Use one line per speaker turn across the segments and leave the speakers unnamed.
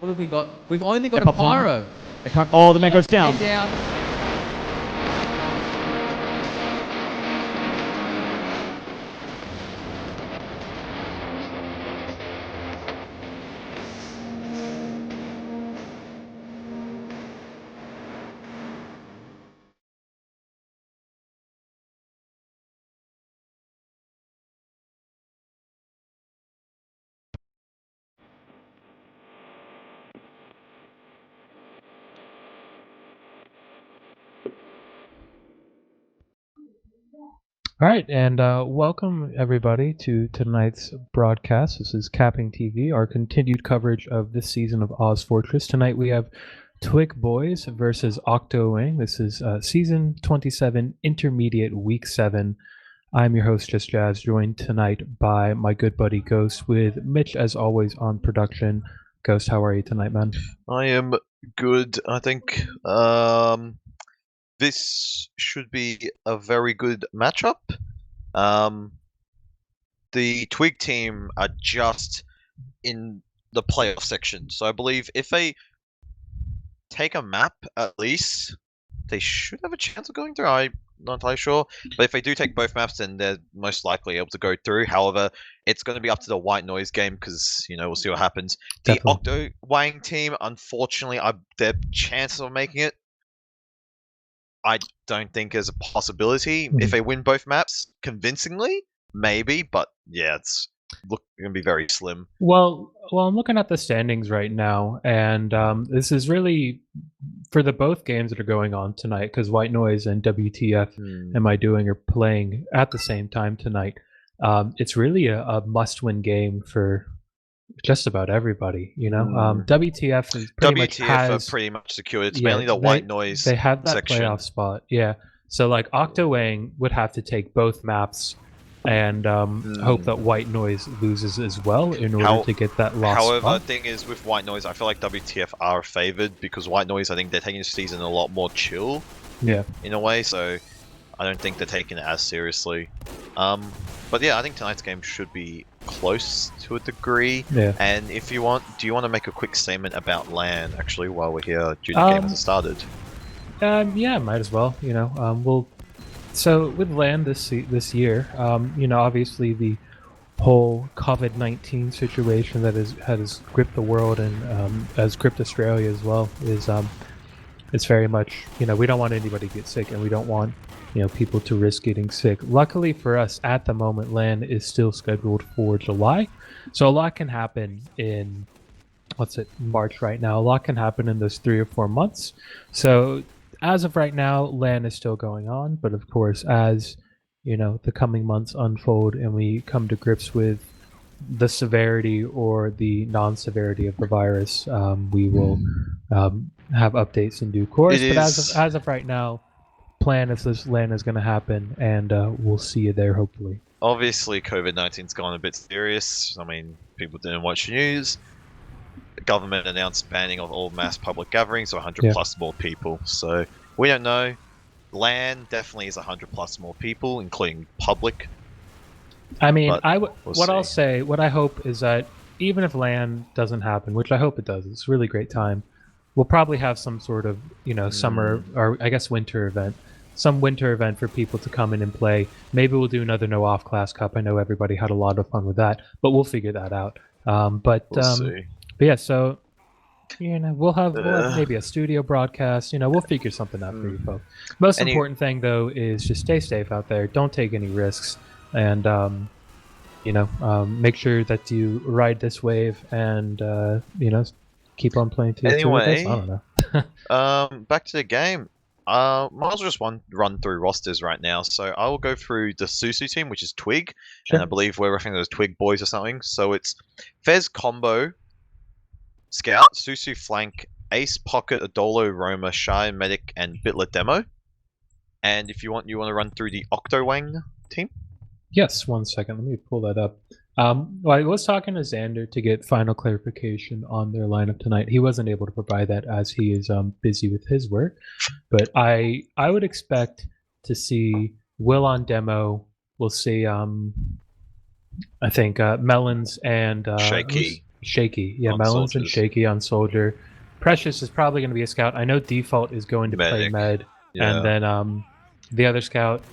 What have we got? We've only got
Step
a
up one.
pyro.
Oh, the man goes down.
Head down.
All right, and welcome everybody to tonight's broadcast. This is CappingTV, our continued coverage of this season of ozfortress. Tonight we have Twig Boys versus Octowang. This is season 27, intermediate week 7. I'm your host, Just Jazz, joined tonight by my good buddy Ghost, with Mitch as always on production. Ghost, how are you tonight, man?
I am good. I think this should be a very good matchup. The Twig team are just in the playoff section, so I believe if they take a map at least, they should have a chance of going through. I'm not entirely sure, but if they do take both maps, then they're most likely able to go through. However, it's going to be up to the white noise game because we'll see what happens. The Octowang team, unfortunately, their chances of making it, I don't think is a possibility. If they win both maps convincingly, maybe, but yeah, it's going to be very slim.
Well, I'm looking at the standings right now, and this is really for the both games that are going on tonight, because White Noise and WTF Am I Doing are playing at the same time tonight. It's really a must-win game for just about everybody, WTF is
pretty much secured. It's mainly the White Noise.
They have that
section.
Playoff spot, yeah. So like Octowang would have to take both maps and hope that White Noise loses as well in order to get that lost
However,
spot.
the thing is with White Noise, I feel like WTF are favored because White Noise, I think they're taking this season a lot more chill.
Yeah.
In a way, so I don't think they're taking it as seriously. But yeah, I think tonight's game should be close to a degree.
Yeah.
And if you want, do you want to make a quick statement about LAN actually while we're here? The game hasn't started.
Yeah, might as well. So with LAN this year, obviously the whole COVID-19 situation that has gripped the world and has gripped Australia as well is it's very much we don't want anybody to get sick, and we don't want people to risk getting sick. Luckily for us, at the moment, LAN is still scheduled for July, so a lot can happen in March right now. A lot can happen in those 3 or 4 months. So as of right now, LAN is still going on, but of course, as the coming months unfold and we come to grips with the severity or the non-severity of the virus, we will have updates in due course. But as of right now, plan is this LAN is going to happen, and we'll see you there hopefully.
Obviously, COVID-19's gone a bit serious. I mean, people didn't watch the news. The government announced banning of all mass public gatherings of 100 plus more people. So we don't know. LAN definitely is 100 plus more people, including public.
I mean, what I hope is that even if LAN doesn't happen, which I hope it does, it's a really great time. We'll probably have some sort of summer or I guess winter event. Some winter event for people to come in and play. Maybe we'll do another No Off Class Cup. I know everybody had a lot of fun with that, but we'll figure that out. But yeah, so we'll have maybe a studio broadcast. We'll figure something out for you folks. Most important thing though is just stay safe out there. Don't take any risks, and make sure that you ride this wave and keep on playing TF2.
Anyway,
I don't know.
back to the game. Might as well just run through rosters right now. So I will go through the Susu team, which is Twig, and I believe we're referring to those Twig Boys or something. So it's Fez Combo, Scout, Susu Flank, Ace Pocket, Adolo, Roma, Shy Medic, and Bitlet Demo. And if you want to run through the Octowang team.
Yes, 1 second. Let me pull that up. I was talking to Xander to get final clarification on their lineup tonight. He wasn't able to provide that as he is busy with his work. But I would expect to see Will on demo. We'll see I think Melons and
Shaky.
Shaky. Yeah,
On
Melons and
soldiers.
Shaky on Soldier. Precious is probably going to be a scout. I know Default is going to play
Medic.
Med.
Yeah.
And then the other scout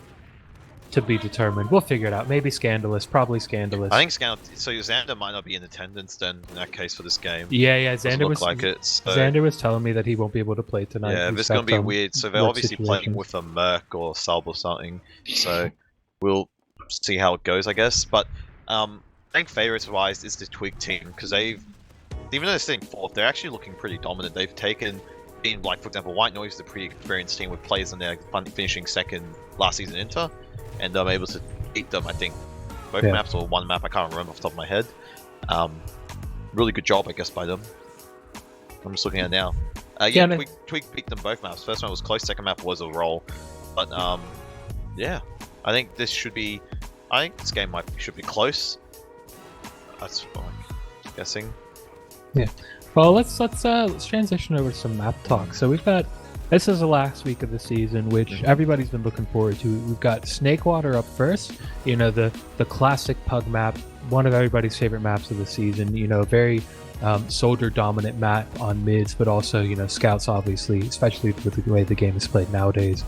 to be determined. We'll figure it out. Maybe Scandalous. Probably Scandalous.
I think Scout. So Xander might not be in attendance then in that case for this game.
Yeah.
Doesn't look like it. So,
Xander was telling me that he won't be able to play tonight.
yeah,
He's
this is
got
gonna be weird. So they're
work
obviously playing
situations.
with a Merc or Sub or something. So we'll see how it goes, I guess. But I think favorites wise is the Twig team because they've, even though they're sitting fourth, they're actually looking pretty dominant. They've taken, in like for example, White Noise is a pretty experienced team with players in there finishing second last season Inter, and they're able to beat them. I think both maps or one map, I can't remember off the top of my head. Really good job, I guess, by them. I'm just looking at it now. Twig beat them both maps. First one was close, second map was a roll. But yeah, I think this should be. I think this game should be close. That's what I'm guessing.
Yeah. Well, let's transition over to some map talk. So we've got, this is the last week of the season, which everybody's been looking forward to. We've got Snakewater up first. You know, the classic Pug map, one of everybody's favorite maps of the season. You know, very soldier dominant map on mids, but also, you know, scouts obviously, especially with the way the game is played nowadays,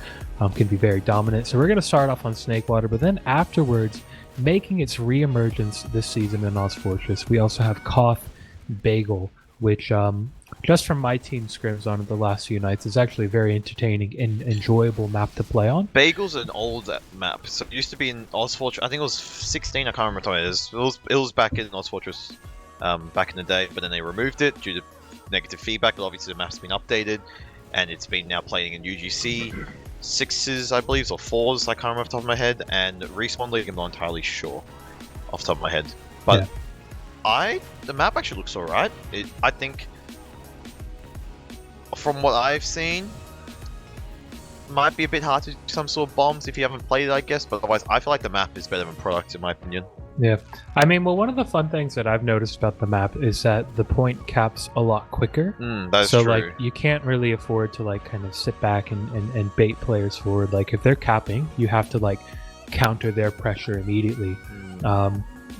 can be very dominant. So we're going to start off on Snakewater, but then afterwards, making its re-emergence this season in ozfortress, we also have Koth Bagel, which just from my team scrims on it the last few nights is actually a very entertaining and enjoyable map to play on.
Bagel's an old map, so it used to be in ozfortress. I think it was 16. I can't remember what it is. It was back in ozfortress back in the day, but then they removed it due to negative feedback. But obviously the map's been updated, and it's been now playing in UGC 6s, I believe, or 4s. I can't remember off the top of my head. And Respawn League, I'm not entirely sure off the top of my head, but.
Yeah.
The map actually looks alright. I think, from what I've seen, might be a bit hard to do some sort of bombs if you haven't played it, I guess. But otherwise, I feel like the map is better than product, in my opinion.
Yeah, I mean, well, one of the fun things that I've noticed about the map is that the point caps a lot quicker.
That's
so,
true.
like, you can't really afford to like kind of sit back and bait players forward. Like, if they're capping, you have to like counter their pressure immediately.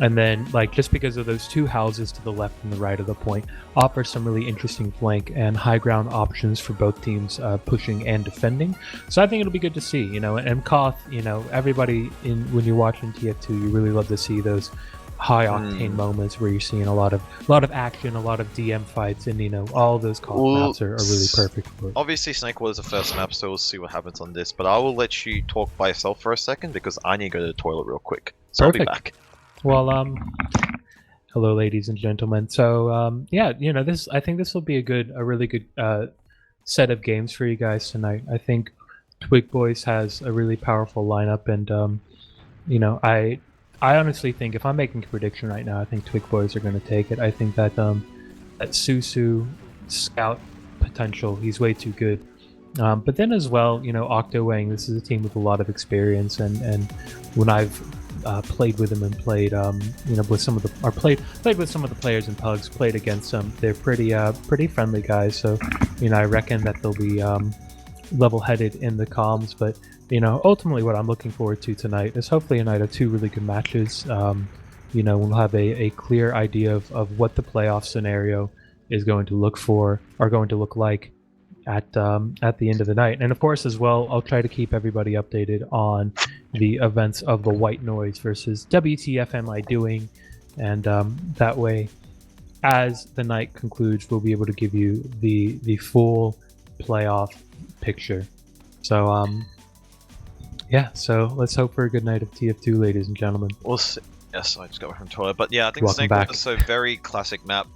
And then, like, just because of those two houses to the left and the right of the point, offer some really interesting flank and high ground options for both teams pushing and defending. So I think it'll be good to see, you know. And Koth, you know, everybody when you're watching TF2, you really love to see those high octane moments where you're seeing a lot of action, a lot of DM fights, and you know, all those Koth maps are really perfect for it.
Obviously, Snakewater is the first map, so we'll see what happens on this. But I will let you talk by yourself for a second because I need to go to the toilet real quick. So
Perfect.
I'll be back.
Well, hello, ladies and gentlemen. So, yeah, you know, I think this will be a really good set of games for you guys tonight. I think Twig Boys has a really powerful lineup, and you know, I honestly think if I'm making a prediction right now, I think Twig Boys are going to take it. I think that that Susu scout potential, he's way too good. But then as well, you know, Octowang, this is a team with a lot of experience, and when I've played with them and played, you know, with some of the played with some of the players in Pugs, played against them. They're pretty friendly guys. So, you know, I reckon that they'll be level-headed in the comms. But you know, ultimately, what I'm looking forward to tonight is hopefully a night of two really good matches. You know, we'll have a clear idea of what the playoff scenario is going to look like at the end of the night. And of course, as well, I'll try to keep everybody updated on the events of the White Noise versus WTF am I doing, and that way, as the night concludes, we'll be able to give you the full playoff picture. So yeah, so let's hope for a good night of TF2, ladies and gentlemen.
We'll see. Yes, I just got back from toilet, but yeah, I think
Welcome back.
Snakewater is a very classic map.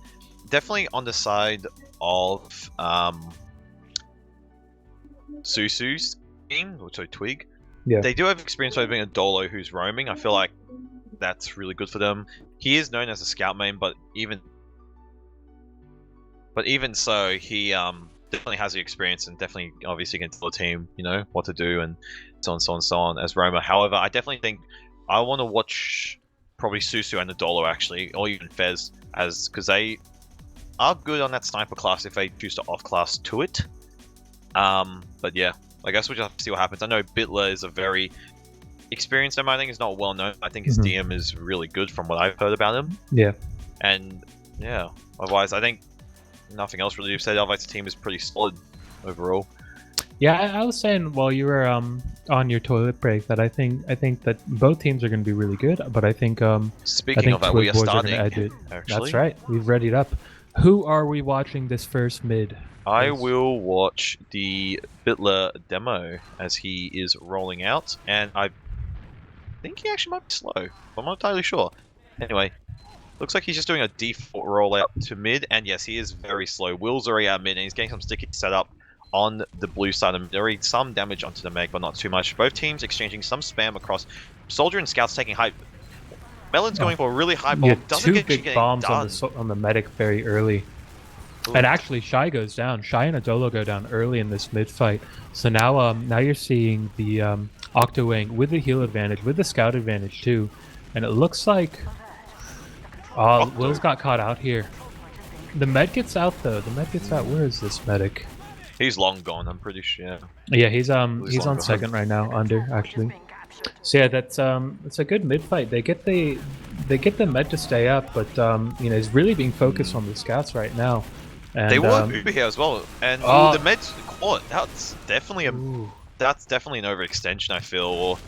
Definitely on the side of Susu's team, so Twig.
Yeah.
They do have experience with being a Dolo who's roaming. I feel like that's really good for them. He is known as a scout main, but even so, he definitely has the experience and definitely obviously can tell the team, you know, what to do and so on, so on, so on as roamer. However, I definitely think I want to watch probably Susu and the Dolo actually, or even Fez, because they are good on that sniper class if they choose to off class to it. But yeah, I guess we'll just have to see what happens. I know Bitler is a very experienced MMO. I think he's not well known. I think his DM is really good from what I've heard about him.
Yeah.
And yeah. Otherwise, I think nothing else really to be said. Otherwise, the team is pretty solid overall.
Yeah, I was saying while you were on your toilet break that I think that both teams are going to be really good, but I think
Speaking of that, we
Twig
are
Boys
starting.
going to edge it.
Actually,
That's right. We've readied up. Who are we watching this first mid?
I will watch the Bitler demo as he is rolling out, and I think he actually might be slow. I'm not entirely sure. Anyway, looks like he's just doing a default rollout to mid, and yes, he is very slow. Will's already out mid, and he's getting some sticky setup on the blue side, and there is some damage onto the Meg, but not too much. Both teams exchanging some spam across. Soldier and Scouts taking high. Melon's going for a really high bomb.
Yeah,
Doesn't
two
get
big bombs on the medic very early. Ooh. And actually, Shy goes down. Shy and Adolo go down early in this mid fight. So now, now you're seeing the Octowang with the heal advantage, with the scout advantage too, and it looks like Will's got caught out here. The med gets out though. The med gets out. Where is this medic?
He's long gone. I'm pretty sure.
Yeah, he's on second right now, under actually. So yeah, that's it's a good mid fight. They get the med to stay up, but you know, he's really being focused on the scouts right now. And,
they want Uber here as well, and the med's caught. That's definitely an overextension. I feel, or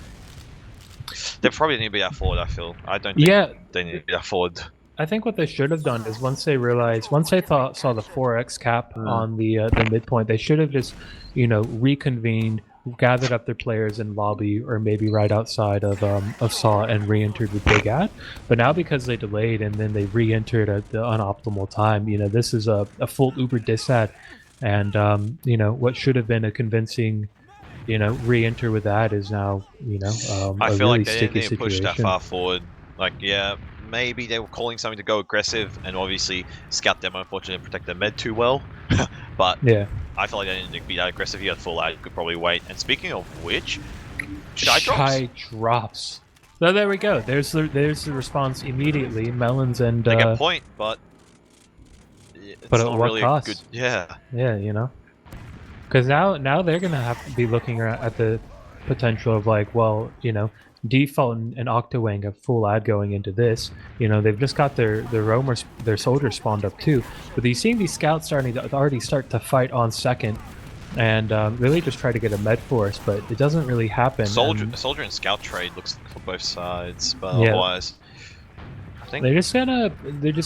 they probably need to be that forward. I feel. I don't think they need to be that forward.
I think what they should have done is once they saw the 4x cap on the midpoint, they should have just, you know, reconvened, gathered up their players in lobby or maybe right outside of Saw and re-entered with Big Ad. But now because they delayed and then they re-entered at the unoptimal time, you know, this is a full Uber disad, and you know, what should have been a convincing, you know, re-enter with that is now, you know,
I feel
really
like they didn't push that
situation.
far forward. Like, yeah, maybe they were calling something to go aggressive, and obviously Scout Demo unfortunately didn't protect their med too well. But
yeah,
I feel like they didn't be that aggressive. He had full out, could probably wait. And speaking of which, Shy
drops. So there we go. There's the response immediately. Melons and
they get point, but it's
but
not
at what
really
cost?
a good. Yeah,
you know, because now they're gonna have to be looking at the potential of like, well, you know, Default and Octowang have full ad going into this. You know, they've just got their roamers, their soldiers spawned up too. But you see these scouts starting to already start to fight on second, and really just try to get a med force, but it doesn't really happen.
Soldier and scout trade looks like for both sides, but otherwise, I think
they're just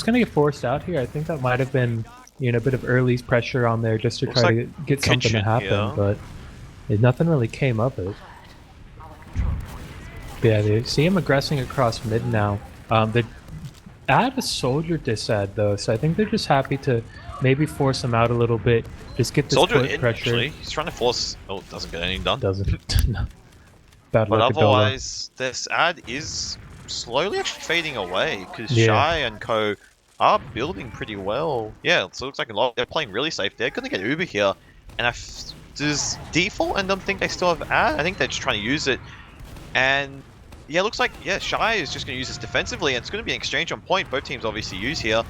gonna get forced out here. I think that might have been, you know, a bit of early pressure on there just to try to get something to happen, but nothing really came of it. Yeah, they see him aggressing across mid now. They add a soldier disad though, so I think they're just happy to maybe force him out a little bit. Just get this
soldier
in pressure.
Actually. He's trying to force. Oh, doesn't get anything done.
Doesn't. No. Bad
but
luck.
Otherwise, this ad is slowly actually fading away because Shy and Co are building pretty well. Yeah, so it looks like they're playing really safe. They're gonna get Uber here, and does Default and them think they still have ad? I think they're just trying to use it. And yeah, it looks like Shy is just going to use this defensively, and it's going to be an exchange on point. Both teams obviously use here,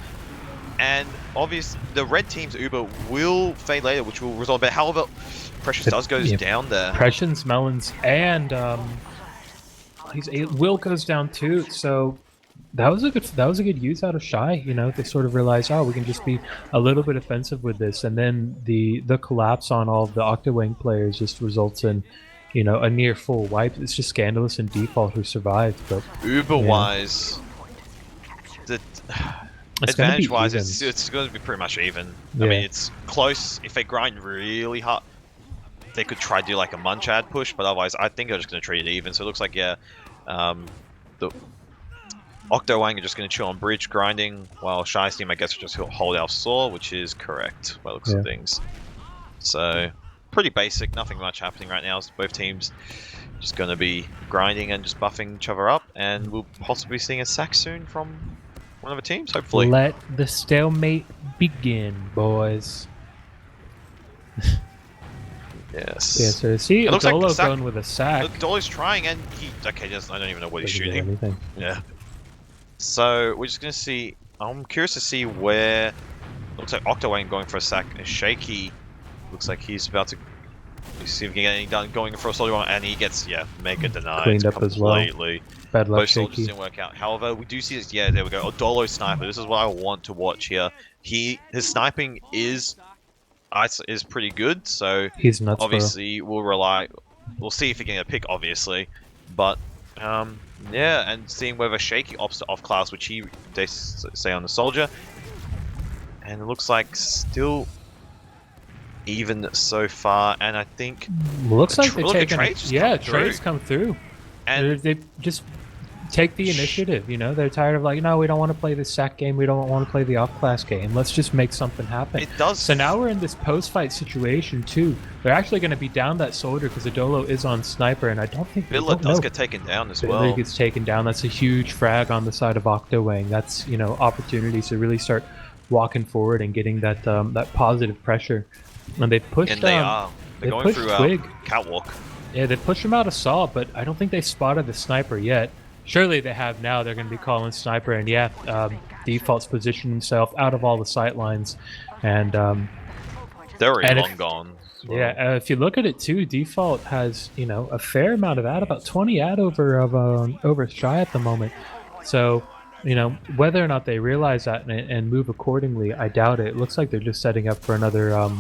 and obviously the red team's Uber will fade later, which will result. But however, Precious goes down there.
Precious, Melons, and Will goes down too. So that was a good use out of Shy. You know, they sort of realized, oh, we can just be a little bit offensive with this, and then the collapse on all of the Octowang players just results in, you know, a near full wipe. It's just Scandalous and Default who survived, but
Uber-wise, the advantage-wise, it's going to be pretty much even. I mean, it's close. If they grind really hard, they could try to do like a munch ad push, but otherwise, I think they're just going to treat it even. So it looks like, the Octowang are just going to chill on bridge grinding, while Shy's team, I guess, will just hold our Saw, which is correct by the looks of things. So pretty basic, nothing much happening right now. So both teams just going to be grinding and just buffing each other up, and we'll possibly be seeing a sack soon from one of the teams, hopefully.
Let the stalemate begin, boys.
Yes.
Yeah, so see Adolo
like
going with a sack.
Adolo's trying, and I don't even know what he's shooting.
Anything.
Yeah. So we're just going to see. I'm curious to see where. Looks like Octowang going for a sack. And Shaky looks like he's about to see if he can get anything done going for a soldier one, and he gets mega denied
cleaned up
completely.
as well. Bad luck,
both soldiers
Shaky.
didn't work out. However, we do see this. Yeah, there we go. Odolo sniper. This is what I want to watch here. His sniping is pretty good. So
He's nuts, bro.
obviously we'll see if he can get a pick, obviously, but yeah, and seeing whether Shaky opts to off class, which they say on the soldier, and it looks like still even so far. And I think
Looks like they're taking
trades
come through,
and
they just take the initiative. You know, they're tired of like, no, we don't want to play the sack game, we don't want to play the off class game. Let's just make something happen.
it does.
So now we're in this post-fight situation too. They're actually going to be down that soldier because Odolo is on sniper, and I don't think
Bidler does get taken down as well.
Bidler gets taken down. That's a huge frag on the side of Octowang. That's, you know, opportunities to really start walking forward and getting that that positive pressure. And they've pushed.
And they're going through
Twig.
catwalk.
Yeah, they pushed him out of Saw, but I don't think they spotted the sniper yet. Surely they have now. They're going to be calling sniper, and yeah, Default's positioned himself out of all the sight lines, and
they're already long gone. Well.
Yeah, if you look at it too, Default has, you know, a fair amount of ad, about 20 ad over Shy at the moment. So, you know, whether or not they realize that and move accordingly, I doubt it. It looks like they're just setting up for another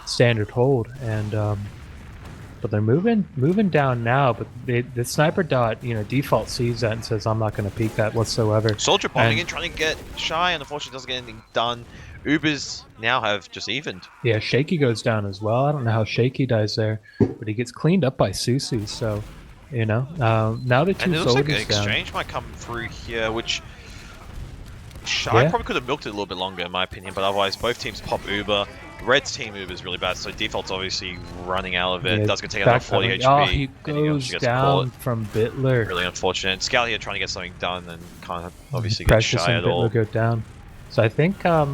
standard hold, and but they're moving down now. But the sniper dot, you know, Default sees that and says, "I'm not going to peek that whatsoever."
Soldier bombing in, trying to get Shy, and unfortunately doesn't get anything done. Ubers now have just evened.
Yeah, Shaky goes down as well. I don't know how Shaky dies there, but he gets cleaned up by Susu. So, you know, now the two soldiers down.
And it looks like an exchange might come through here, which Shy probably could have milked it a little bit longer, in my opinion. But otherwise, both teams pop Uber. Red's team Uber is really bad, so Default's obviously running out of it. Does get taken out 40 HP.
Oh, he goes down from Bitler.
Really unfortunate. Scout here trying to get something done and can't obviously get
Precious
Shy
and
at all.
Bitler go down. So I think, I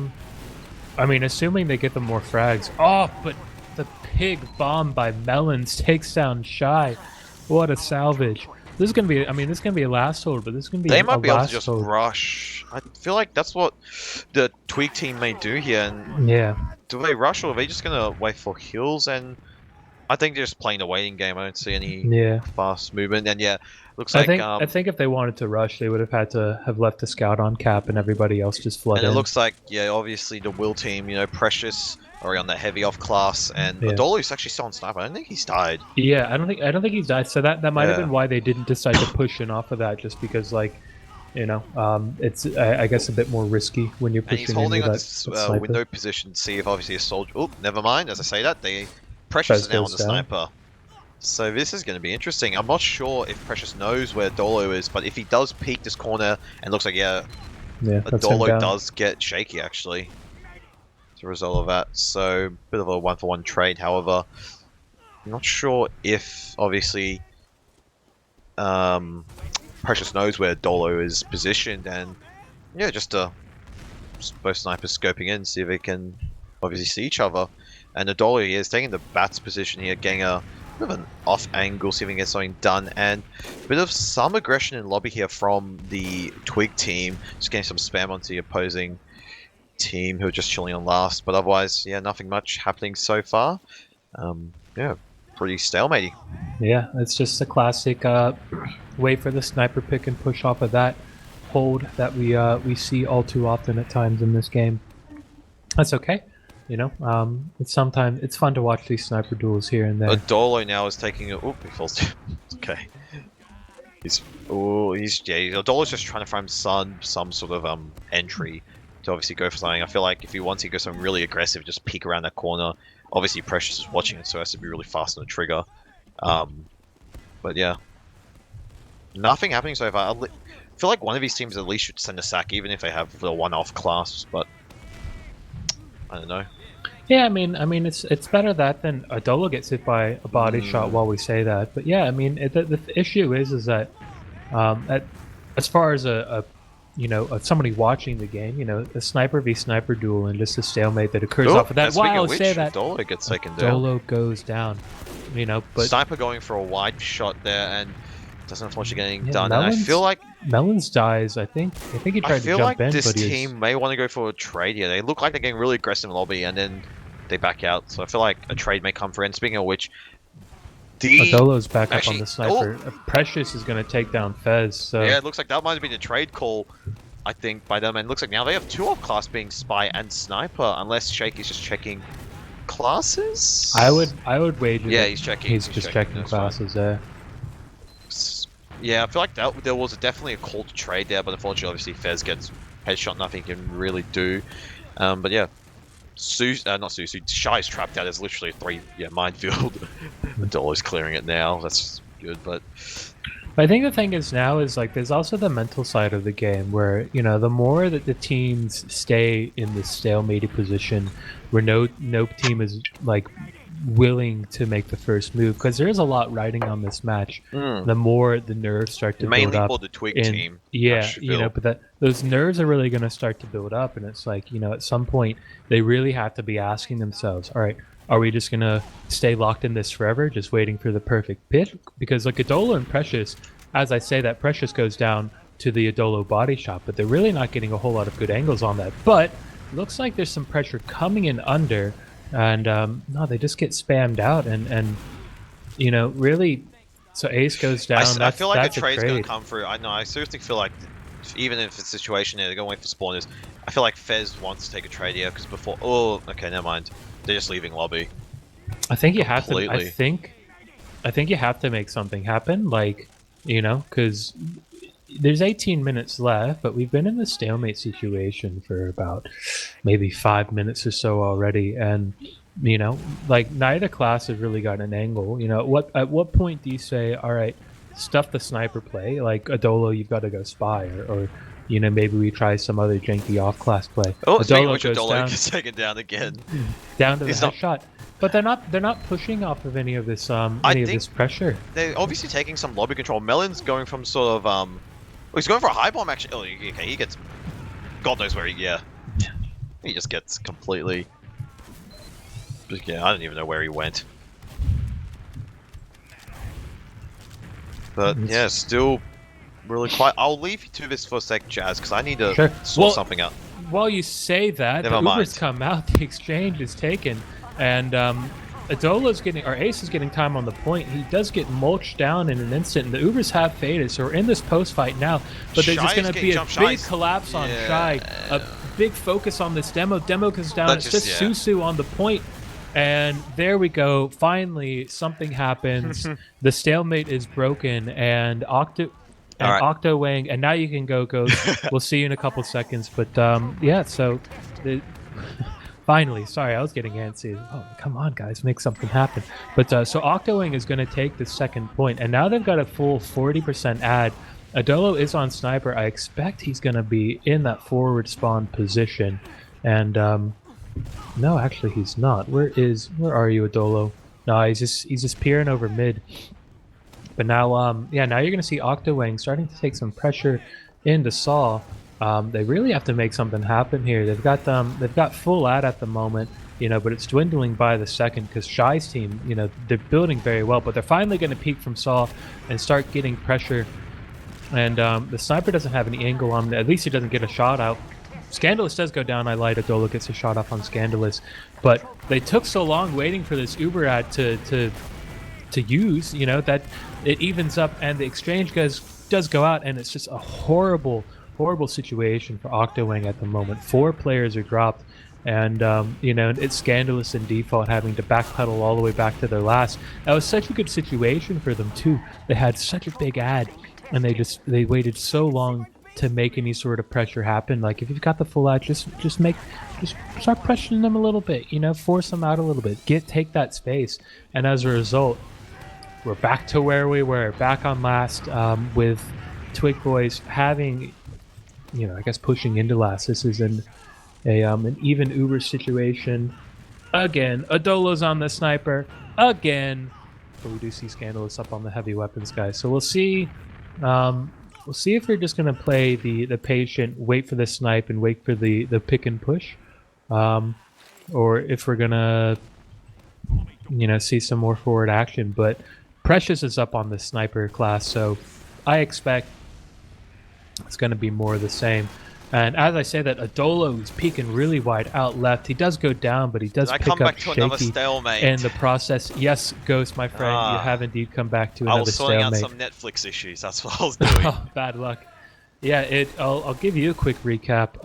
mean, assuming they get them more frags. Oh, but the pig bomb by Melons takes down Shy. What a salvage. This is going to be, I mean, this is going to be a last hold, but this is going to be
They
a
might be able to just
hold.
rush. I feel like that's what the Twig team may do here. And
yeah.
do they rush, or are they just going to wait for heals? And I think they're just playing the waiting game. I don't see any fast movement. And yeah, looks like...
I think if they wanted to rush, they would have had to have left the scout on Cap and everybody else just flood in.
And it looks like, yeah, obviously the Will team, you know, Precious already on that heavy off class, and Adolo's actually still on sniper. I don't think he's died.
Yeah, I don't think he's died. So that might have been why they didn't decide to push in off of that, just because, like, you know, it's I guess a bit more risky when you're pushing.
And he's holding on
this
window position to see if obviously a soldier. Oh, never mind. As I say that, Precious is now on the sniper. So this is going to be interesting. I'm not sure if Precious knows where Dolo is, but if he does peek this corner, and looks like Dolo does get Shaky actually. As a result of that, so bit of a 1-for-1 trade. However, I'm not sure if obviously Precious knows where Dolo is positioned, and yeah, just both snipers scoping in, see if they can obviously see each other. And Adolo is taking the bats position here, getting a bit of an off angle, see if he can get something done, and a bit of some aggression in lobby here from the Twig team, just getting some spam onto the opposing team who are just chilling on last. But otherwise, yeah, nothing much happening so far. Yeah, pretty stalematy.
Yeah, it's just a classic wait for the sniper pick and push off of that hold that we see all too often at times in this game. That's okay. You know, it's fun to watch these sniper duels here and there.
Adolo now is taking a... Oop, he falls down. Okay. Adolo's just trying to find some sort of entry to obviously go for something. I feel like if he wants to go something really aggressive, just peek around that corner. Obviously Precious is watching it, so it has to be really fast on the trigger. But yeah. Nothing happening so far. I feel like one of these teams at least should send a sack, even if they have the one-off class, but I don't know.
Yeah, I mean, it's better that than Adolo gets hit by a body shot while we say that. But yeah, I mean, the issue is that as far as somebody watching the game, you know, a sniper v sniper duel and just a stalemate that occurs off of that. Wow, say that
Adolo gets taken down.
Adolo goes down, you know, but
sniper going for a wide shot there and doesn't unfortunately get anything done. And I feel like
Melons dies. I think he tried to jump in,
like this team may want to go for a trade here. They look like they're getting really aggressive in lobby, and then they back out. So I feel like a trade may come for. And speaking of which,
Adolo's back up on
Actually,
the sniper. Precious is going to take down Fez. So
yeah, it looks like that might have been a trade call, I think, by them. And it looks like now they have two off-class being Spy and Sniper, unless Shake is just checking classes?
I would wager
Yeah,
that
he's checking.
he's just checking
that's
classes there.
Yeah, I feel like there was definitely a call to trade there, but unfortunately, obviously, Fez gets headshot, nothing he can really do. But yeah, not Susu, Shy's trapped out. There's literally a minefield. Adolo's clearing it now. That's good, but
I think the thing is now is like there's also the mental side of the game where the more that the teams stay in this stalemated position where no team is like willing to make the first move, because there is a lot riding on this match. The more the nerves start to
mainly
build up
for the Twig team.
yeah, but those nerves are really going to start to build up, and it's like at some point they really have to be asking themselves, all right, are we just going to stay locked in this forever, just waiting for the perfect pick? Because like Adolo and Precious, as I say that, Precious goes down to the Adolo body shot, but they're really not getting a whole lot of good angles on that. But looks like there's some pressure coming in under, and no, they just get spammed out, and really, so Ace goes down.
I feel like
that's
a trade's
trade.
going to come through. I seriously feel like, even if it's a situation there, they're going to wait for spawners. I feel like Fez wants to take a trade here, because before... Oh, okay, never mind. They're just leaving lobby.
I think you have to... I think you have to make something happen, like, because there's 18 minutes left, but we've been in the stalemate situation for about maybe 5 minutes or so already, and like neither class has really got an angle. At what point do you say, all right, stuff the sniper play, like Adolo, you've got to go Spy, or maybe we try some other janky off-class play.
Oh,
Adolo goes down,
gets taken down again.
Down to the headshot. But they're not pushing off of any of this this pressure.
They're obviously taking some lobby control. Melon's going from sort of he's going for a high bomb actually. Oh, okay, he gets God knows where he just gets completely. Yeah, I don't even know where he went. But yeah, still really quite. I'll leave you to this for a sec, Jazz, because I need to sort something out.
While you say that,
Never
the
mind.
Ubers come out, the exchange is taken, and Adolo's getting, or Ace is getting time on the point. He does get mulched down in an instant, and the Ubers have faded, so we're in this post fight now. But there's just going to be a big collapse on Shy, a big focus on this demo. Demo goes down. It's just Susu on the point. And there we go. Finally, something happens. The stalemate is broken, and Octowang, and now you can go, Ghost. We'll see you in a couple seconds. But yeah, so finally, sorry, I was getting antsy. Oh, come on, guys, make something happen. But so Octowang is going to take the second point, and now they've got a full 40% ad. Adolo is on sniper. I expect he's going to be in that forward spawn position, and no, actually he's not. Where are you, Adolo? No, he's just peering over mid. But now, yeah, now you're going to see Octowang starting to take some pressure into Saw. They really have to make something happen here. They've got full ad the moment, but it's dwindling by the second because Shy's team, they're building very well, but they're finally going to peek from Saw and start getting pressure. And the sniper doesn't have any angle on him. At least he doesn't get a shot out. Scandalous does go down. I lied. Adolo gets a shot off on Scandalous, but they took so long waiting for this Uber ad to use, that it evens up, and the exchange does go out, and it's just a horrible situation for Octowang at the moment. 4 players are dropped, and it's Scandalous and Default having to backpedal all the way back to their last. That was such a good situation for them too. They had such a big ad, and they waited so long to make any sort of pressure happen. Like, if you've got the full ad, just start pressuring them a little bit, force them out a little bit, take that space. And as a result, we're back to where we were, back on last, with Twig Boys having, I guess, pushing into last. This is an even Uber situation. Again, Adolo's on the sniper. Again. But we do see Scandalous up on the heavy weapons, guys. So we'll see. We'll see if we're just going to play the patient, wait for the snipe, and wait for the pick and push. Or if we're going to, see some more forward action. But Precious is up on the sniper class, so I expect it's going to be more of the same. And as I say that, Adolo is peeking really wide out left. He does go down, but he does
I
pick
come
up
back to another
shaky
stalemate.
in the process. Yes, Ghost, my friend, you
Ah.
have indeed come back to
I
another
was sorting out
stalemate.
some Netflix issues. That's what I was doing.
Oh, bad luck. Yeah, I'll give you a quick recap.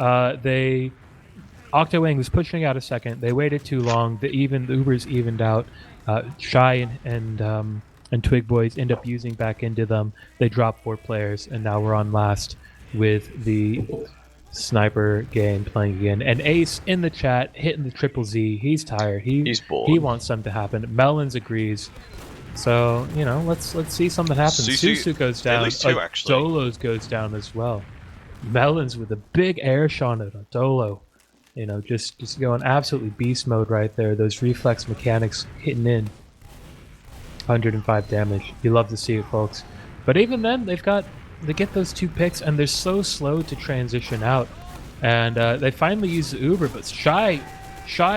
Octowang was pushing out a second. They waited too long. The Ubers evened out. Shy and Twig Boys end up using back into them. They drop 4 players, and now we're on last with the sniper game playing again. And Ace in the chat hitting the triple Z. He's tired.
He's bored.
He wants something to happen. Melons agrees. So let's see something happen. Susu goes down.
At least 2 actually.
Dolos goes down as well. Melons with a big air shot at Dolo. Just going absolutely beast mode right there. Those reflex mechanics hitting in. 105 damage. You love to see it, folks. But even then, they get those 2 picks, and they're so slow to transition out. And they finally use the Uber, but Shy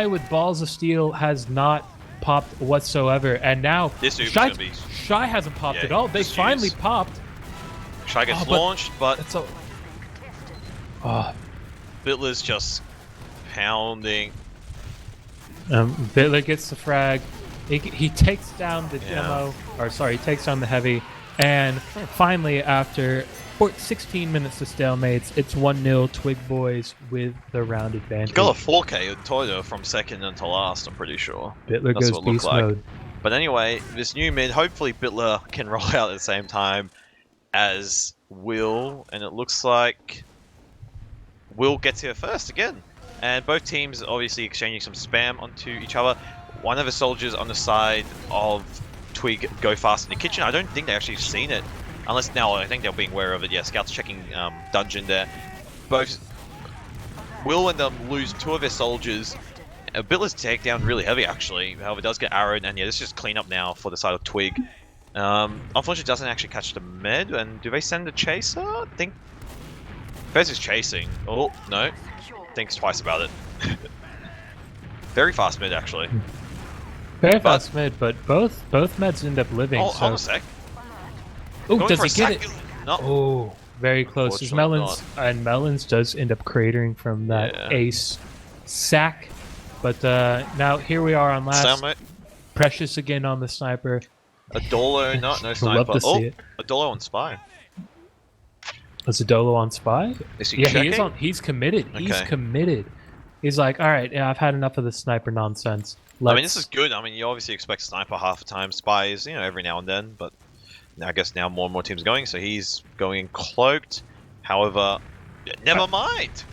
with balls of steel has not popped whatsoever. And now
this
Shy hasn't popped at all. They finally popped.
Shy gets launched, but Bitler's just pounding.
Bitler gets the frag. He takes down the demo, or sorry, he takes down the heavy, and finally, after 16 minutes of stalemates, it's 1-0 Twig Boys with the round advantage.
You got a 4K with Toyo from second until last, I'm pretty sure.
Bitler goes beast mode.
But anyway, this new mid, hopefully Bitler can roll out at the same time as Will, and it looks like Will gets here first again. And both teams obviously exchanging some spam onto each other. One of the soldiers on the side of Twig go fast in the kitchen. I don't think they actually seen it. Unless now I think they're being aware of it. Yeah, scouts checking dungeon there. Both Will and them lose 2 of their soldiers. Bitler's takedown really heavy actually. However, it does get arrowed, and yeah, this is just clean up now for the side of Twig. Unfortunately, it doesn't actually catch the med. And do they send a chaser? I think Fez is chasing. Oh no, thinks twice about it. Very fast mid actually.
Very fast mid, but both meds end up living.
Oh,
so.
hold on a sec.
Oh, does he get it?
No.
Oh, very close. His Melons does end up cratering from that ace sack. But now here we are on last. Precious again on the sniper.
Adolo, no sniper.
Love to see it.
Adolo on spy.
Is Adolo on spy?
Is he checking?
He's committed.
Okay.
He's committed. He's like, all right, I've had enough of the sniper nonsense.
I mean, this is good. I mean, you obviously expect sniper half the time, spies, every now and then, but I guess now more and more teams are going, so he's going cloaked. However, never mind.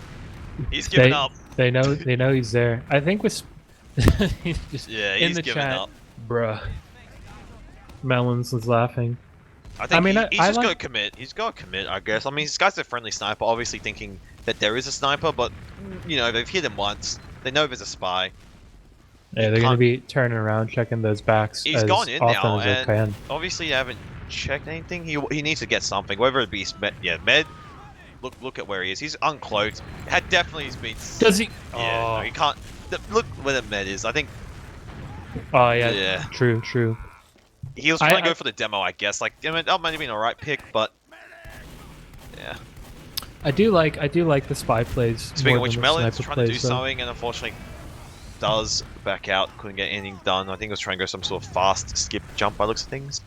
He's giving up.
They know he's there. I think with he's just in the
giving
chat,
up.
Bruh. Melons was laughing.
I think he's just got to commit. He's got to commit, I guess. I mean, this guy's a friendly sniper, obviously thinking that there is a sniper, but they've hit him once. They know there's a spy.
Yeah, they're going to be turning around, checking those backs
He's
as
gone in
often
now,
as they
and
can.
obviously they haven't checked anything. He needs to get something, whether it be med. Look at where he is. He's uncloaked. Definitely he's been.
Does he?
Yeah, no, he can't. Look where the med is. I think.
Oh yeah. True.
He was trying to go for the demo, I guess. Like, that might have been a right pick, but yeah.
I do like the spy plays.
Speaking of which, Melon's trying to do something, and unfortunately does back out. Couldn't get anything done. I think he was trying to go some sort of fast skip jump by looks of things.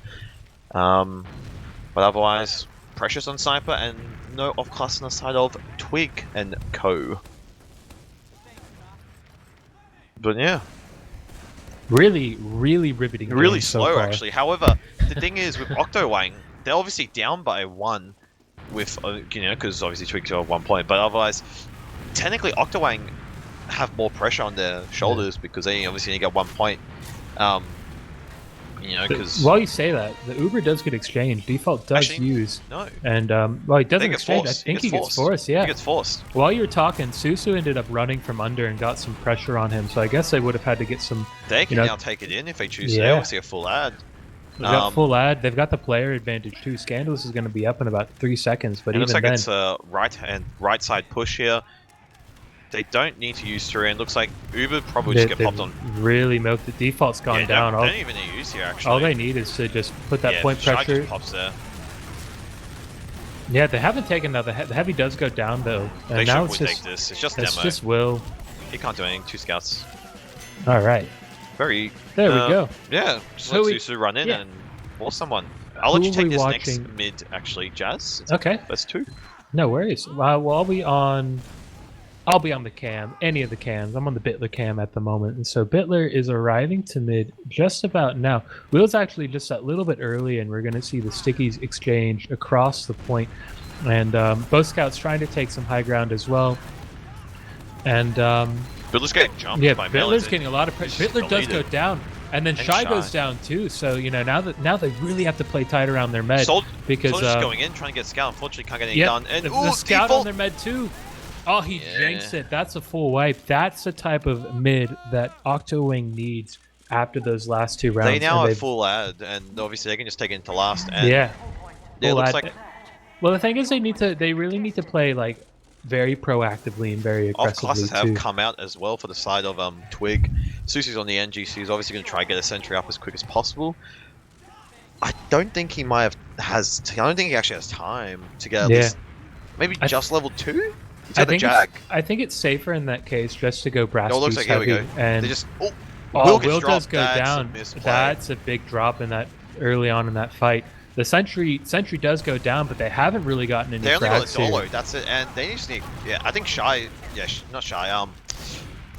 But otherwise, Precious on sniper and no off class on the side of Twig and Co. But yeah.
Really riveting.
Really
so
slow,
far.
actually. However, the thing is, with Octowang, they're obviously down by 1 with, because obviously Twig's got 1 point, but otherwise, technically Octowang have more pressure on their shoulders because they obviously only get 1 point. Because...
While you say that, the Uber does get exchanged. Default does use.
No.
And, he doesn't exchange. I think he gets forced, yeah.
He gets forced.
While you were talking, Susu ended up running from under and got some pressure on him, so I guess they would have had to get some...
They can now take it in if they choose to. Obviously a full ad.
They've got full ad. They've got the player advantage too. Scandalous is going to be up in about 3 seconds, but even then...
It looks like it's a right side push here. They don't need to use 3, and looks like Uber probably just get popped on.
Really milked. The default's gone down.
They don't even need to use here, actually.
All they need is to just put that point pressure.
Just pops there.
Yeah, they haven't taken now. The heavy does go down though, and
They
now
should
it's
take
just
this. It's just
it's
demo.
just Will.
He can't do anything. 2 scouts.
All right,
Very.
there we go.
Yeah, just
Who
let
we-
Susu run in
yeah.
and force someone. I'll let
Who
you
are
take
we
this
watching?
next mid, actually, Jazz. It's
Okay,
That's 2.
no worries. Well, I'll be on. I'll be on the cam, any of the cams. I'm on the Bitler cam at the moment, and so Bitler is arriving to mid just about now. Will's actually just a little bit early, and we're going to see the stickies exchange across the point, and both scouts trying to take some high ground as well. And
Bitler's getting jumped
yeah,
by
Bitler's
Melons.
getting a lot of pressure. Bitler does go down, and then
And
Shy
Shy.
goes down too. So now they really have to play tight around their med because
Soldier's going in, trying to get scout. Unfortunately, can't get anything
yep,
done. And
the scout
default.
on their med too. Oh, he
Yeah.
jinxed it. That's a full wipe. That's the type of mid that Octowang needs after those last 2 rounds.
They now
and
are
they've-
full ad, and obviously they can just take it into last. And
yeah.
it
Full
looks
ad.
like
Well, the thing is, they really need to play like very proactively and very
off
aggressively
classes have
too.
come out as well for the side of Twig. Susu's on the NGC. He's obviously going to try and get a sentry up as quick as possible. I don't think he might have I don't think he actually has time to get at
Yeah.
least maybe
I-
just level 2. He's
I
got the
think
Jag.
I think it's safer in that case just to go brass
Oh, it looks
boost
like here we
heavy
go.
and
They just
oh,
Will
Will
gets
does
dropped.
go
That's a
down.
misplay.
That's a big drop in that early on in that fight. The sentry does go down, but they haven't really gotten any
They only got
frags
a dollar.
here.
That's it, and they just need. Yeah, I think Shy. Yeah, not Shy.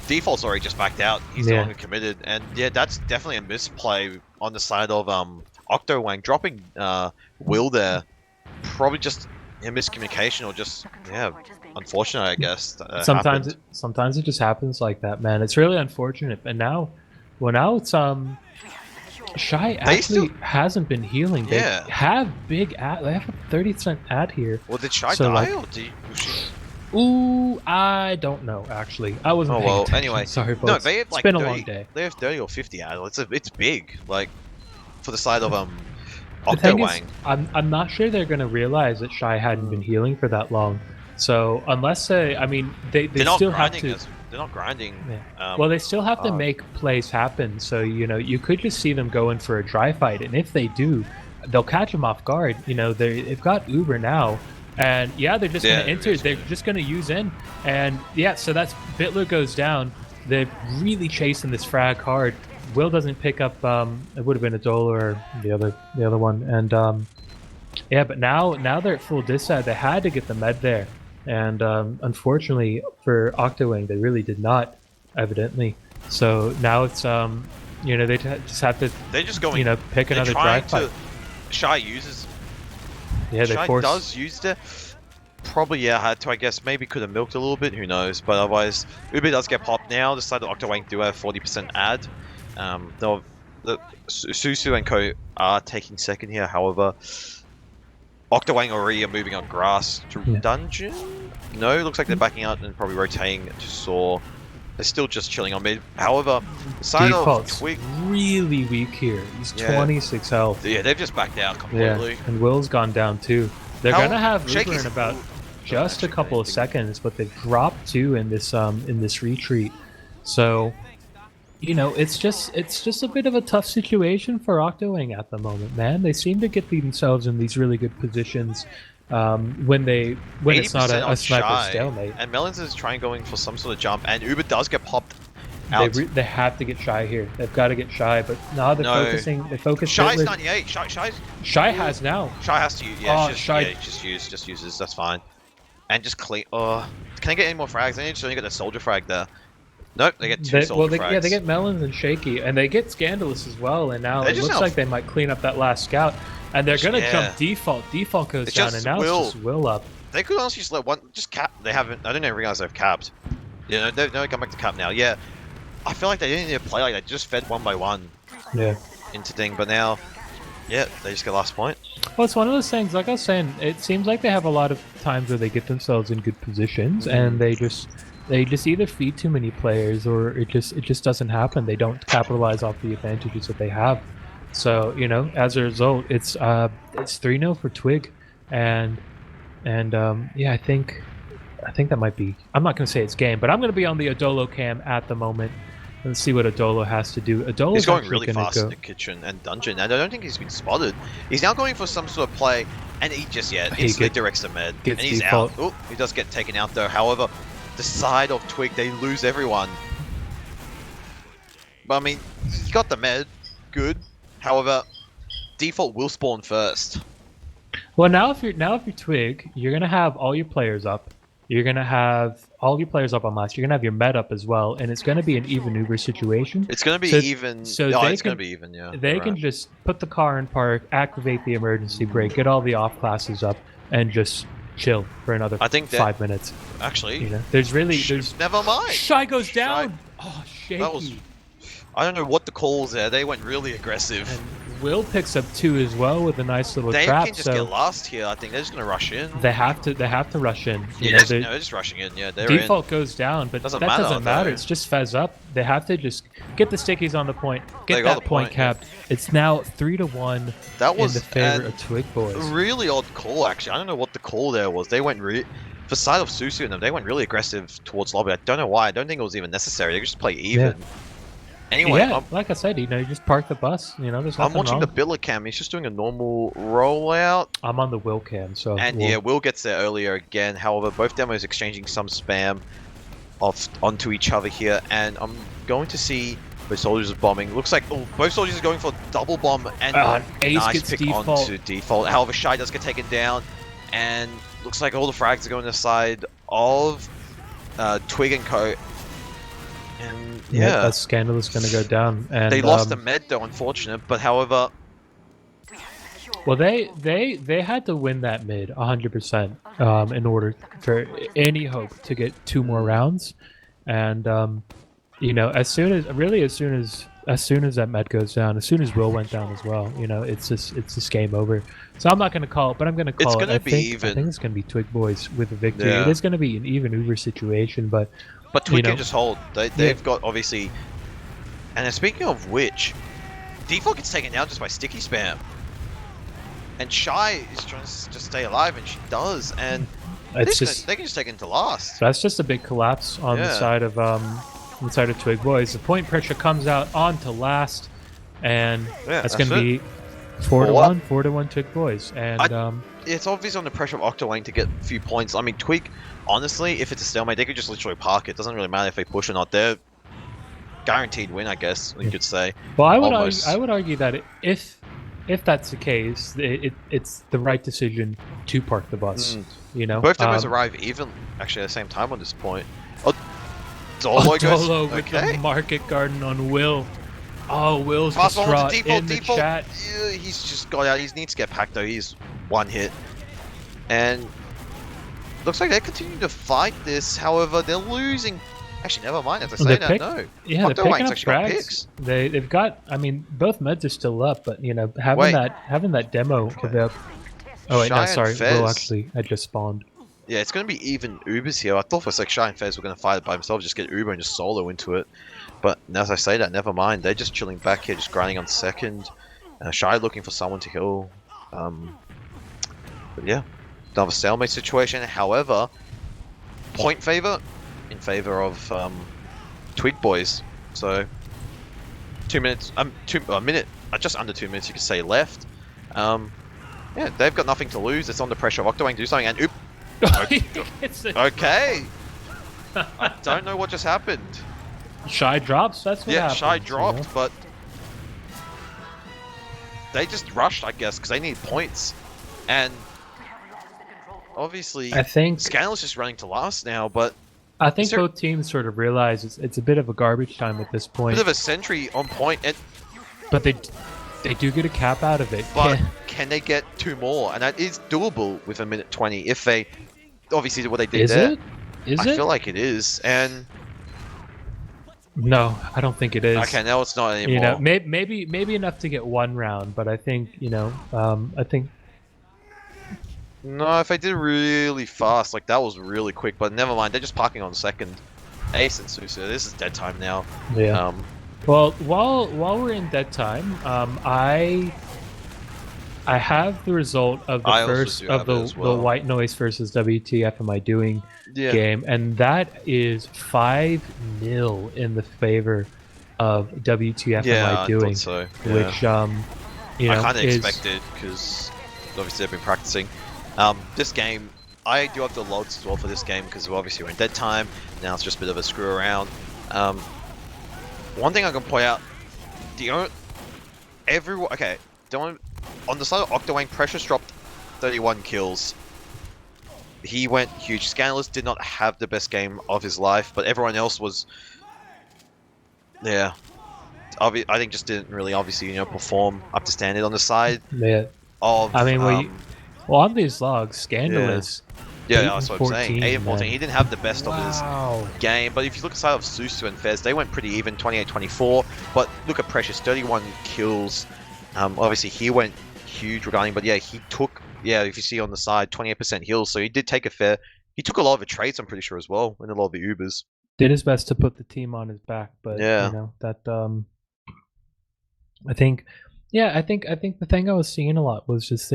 Default's already just backed out. He's no
Yeah.
longer committed, and yeah, that's definitely a misplay on the side of Octowang dropping Will there. Probably just a miscommunication or just unfortunate, I guess.
Sometimes it just happens like that, man. It's really unfortunate. And now it's Shy actually hasn't been healing. They
Yeah.
have big ad. They have a 30% ad here.
Well, did Shy
So,
die
like-
or did was she?
Ooh, I don't know actually. I wasn't.
Oh
paying
well.
attention.
Anyway,
Sorry, folks.
no, they have like
it's been
30,
a long day.
They have 30 or 50 ad. It's big. Like for the side of
The thing is,
Octowang.
I'm not sure they're gonna realize that Shy hadn't been healing for that long. So unless they
They're not
still have
grinding.
to.
They're not grinding.
Yeah. Well, they still have to make plays happen. So you could just see them go in for a dry fight, and if they do, they'll catch them off guard. They've got Uber now, and yeah, they're just
Yeah,
gonna enter. They're just gonna use in, and yeah, so that's Bitler goes down. They're really chasing this frag hard. Will doesn't pick up. It would have been a Dole or the other one, and yeah, but now they're at full disad. They had to get the med there, and unfortunately for Octowang, they really did not, evidently. So now it's they just have to
They're just going.
pick
They're
another
trying
drive fight.
Shy uses.
Yeah, they
Shy
force.
does use it. Probably had to. I guess maybe could have milked a little bit. Who knows? But otherwise, Uber does get popped now. The side of Octowang do have 40% ad. The Susu and Co are taking second here. However, Octowang already are moving on grass to dungeon. No, looks like they're backing out and probably rotating to Saw. They're still just chilling on mid. However, the side
Default's
of Twig,
really weak here. He's
Yeah.
26 health.
yeah, they've just backed out
Yeah,
completely.
and Will's gone down too. They're
How-
gonna have Uber
Shaky's-
in about
Ooh,
just a
actually
couple of
anything.
seconds, but they've dropped 2 in this retreat. So, it's just a bit of a tough situation for Octowang at the moment, man. They seem to get themselves in these really good positions when it's not
80%
a
on
sniper
Shy,
stalemate.
And Melons is trying going for some sort of jump, and Uber does get popped out.
They have to get Shy here. They've got to get Shy, but now they're
No.
focusing. They focus.
Shy's
Bitler-
98.
Shy has now.
Shy has to use. Yeah,
Oh, Shy-
just uses. That's fine. And just clean. Oh, can I get any more frags? They just only got the soldier frag there. Nope, they get 2 soldier frags.
they get Melons and Shaky, and they get Scandalous as well. And now
They
it
just
looks
have-
like they might clean up that last scout, and they're gonna
Yeah.
jump default. Default goes
It's
down,
just
and now
Will.
it's just Will up.
They could honestly just let one just cap. They haven't. I don't even realize they've capped. They've come back to cap now. Yeah, I feel like they didn't need to play like that. Just fed one by one
Yeah.
into thing, but now, yeah, they just get last point.
Well, it's one of those things. Like I was saying, it seems like they have a lot of times where they get themselves in good positions, and they just either feed too many players, or it just doesn't happen. They don't capitalize off the advantages that they have. So as a result, it's 3-0 for Twig, and yeah, I think that might be. I'm not going to say it's game, but I'm going to be on the Odolo cam at the moment, Let's see what Adolo has to do. Adolo's
He's going
actually
really
gonna
fast in
go.
the kitchen and dungeon, and I don't think he's been spotted. He's now going for some sort of play, and he just,
He
instantly directs the med.
gets
And he's
default.
out. Oh, he does get taken out though. However, the side of Twig, they lose everyone. But I mean, he got the med. Good. However, default will spawn first.
Well, now if you're Twig, you're gonna have all your players up. You're gonna have all your players up on last. You're gonna have your med up as well, and it's gonna be an even Uber situation.
It's going to be
So-
even.
so
oh,
they
it's going
can-
to be even, yeah.
They
you're
can
right.
just put the car in park, activate the emergency brake, get all the off classes up, and just chill for another
I think that-
5 minutes.
Actually,
You know, there's
never mind.
Shy goes
Shy-
down. Oh, shaky.
That was- I don't know what the calls there. They went really aggressive.
And Will picks up 2 as well with a nice little
They
trap.
can just
So
get last here. I think they're just going to rush in.
they have to rush in. You
Yeah,
know,
they're just rushing in. Yeah, they're in.
default goes down, but
Doesn't
that
matter,
doesn't matter.
though.
It's just fez up. They have to just get the stickies on the point,
They
get
got
that
the
point
point, yeah.
capped. It's now 3-1
That was
in the favor
an
of Twig Boys.
really odd call, actually. I don't know what the call there was. They went for side of Susu and them, they went really aggressive towards lobby. I don't know why. I don't think it was even necessary. They could just play even. Anyway,
Yeah, like I said, you just park the bus. There's
I'm
nothing
watching
wrong.
the Billa cam. He's just doing a normal rollout.
I'm on the Will cam, so
And
we'll-
yeah, Will gets there earlier again. However, both demos exchanging some spam onto each other here. And I'm going to see both soldiers bombing. Looks like both soldiers are going for double bomb. And
Ace
nice
gets
pick
default.
onto default. However, Shy does get taken down. And looks like all the frags are going to the side of Twig and Co. And yeah,
that Scandalous gonna go down. And
they lost the med though, unfortunate. But however,
Well, they had to win that mid 100% in order for any hope to get 2 more rounds, and as soon as that med goes down, as soon as Will went down as well, it's just game over. So I'm not gonna call it, but I'm gonna call
It's
it.
gonna
I
be
think,
even.
I think it's gonna be Twig Boys with the victory.
Yeah.
It is gonna be an even Uber situation, but
Twig
know.
can just hold. They've got obviously. And then speaking of which, default gets taken down just by sticky spam. And Shy is trying to just stay alive, and she does. And
it's
they
just
can just take it into last.
that's just a big collapse on the
Yeah.
side of Twig Boys. The point pressure comes out onto last, and
Yeah,
that's
that's
going to
it.
be 4-1,
4-1.
4-1 Twig Boys. And
It's obvious on the pressure of Octowang to get a few points. I mean, Twig, honestly, if it's a stalemate, they could just literally park it. Doesn't really matter if they push or not. They're guaranteed win, I guess you could say.
well, I
almost.
would argue that if that's the case, it's the right decision to park the bus.
Both demos arrive even, actually, at the same time on this point. Oh, Dolo goes.
Dolo with
Okay.
the market garden on Will. Oh, Will's
Fast forward to
distraught
default,
in the
default.
chat.
Yeah, he's just got out. He needs to get packed though. He's one hit. And looks like they continue to fight this. However, they're losing. Actually, never mind. As I say
They're
that, no.
Yeah, they're
Octowang's
picking up
actually got
frags.
picks.
They've got. I mean, both meds are still up, but having
Wait.
that demo give up. Oh wait, no,
Shy and
sorry.
Fez.
Will actually had just spawned.
Yeah, it's going to be even Ubers here. I thought for a sec Shy and Fez were going to fight it by themselves, just get Uber and just solo into it. But as I say that, never mind. They're just chilling back here, just grinding on second. Shy looking for someone to kill. But yeah, another stalemate situation. However, point favor in favor of Twig Boys. So 2 minutes, a minute, just under 2 minutes, you could say left. Yeah, they've got nothing to lose. It's on the pressure of Octowang to do something, and oop. Okay. I don't know what just happened.
Shy drops. That's what
Yeah,
happens,
Shy
you know?
dropped, but they just rushed, I guess, because they need points. And obviously,
I think
Scandal's just running to last now, but
both
there-
teams sort of realize it's a bit of a garbage time at this
a
point.
bit of a sentry on point. And
But they do get a cap out of it.
but
Yeah.
can they get 2 more? And that is doable with a minute 20 if they obviously do what they did
Is
there.
it? Is
I
it?
feel like it is, and
No, I don't think it is.
okay, now it's not anymore.
Maybe enough to get 1 round, but I think I think
No, if they did really fast, like that was really quick, but never mind, they're just parking on second. Ace and Susu, this is dead time now.
yeah. Well, while we're in dead time, I have the result of the
I also
first
do
of
have it
the
as well.
White Noise versus WTF Am I Doing
Yeah.
game, and that is 5-0 in the favor of WTF am I
Yeah, I thought
doing,
so. Yeah.
which
I kind of
is
expected because obviously they've been practicing. This game, I do have the logs as well for this game because obviously we're in dead time. Now it's just a bit of a screw around. One thing I can point out, everyone, okay, don't, on the side of Octowang, Precious dropped 31 kills. He went huge. Scandalous did not have the best game of his life, but everyone else was, yeah, I think just didn't really obviously perform up to standard on the side
yeah.
of
I mean, well on these logs,
yeah.
Scandalous,
Yeah,
8
that's
and
what I'm saying. 8
14,
and 14.
man.
He didn't have the best of his
Wow.
game, but if you look at the side of Susu and Fez, they went pretty even, 28-24. But look at Precious, 31 kills. Obviously he went huge regarding, but yeah, he took, yeah, if you see on the side, 28% heals, so he did take a fair, he took a lot of the trades, I'm pretty sure, as well, and a lot of the Ubers.
Did his best to put the team on his back, but
Yeah.
that I think, yeah, I think the thing I was seeing a lot was just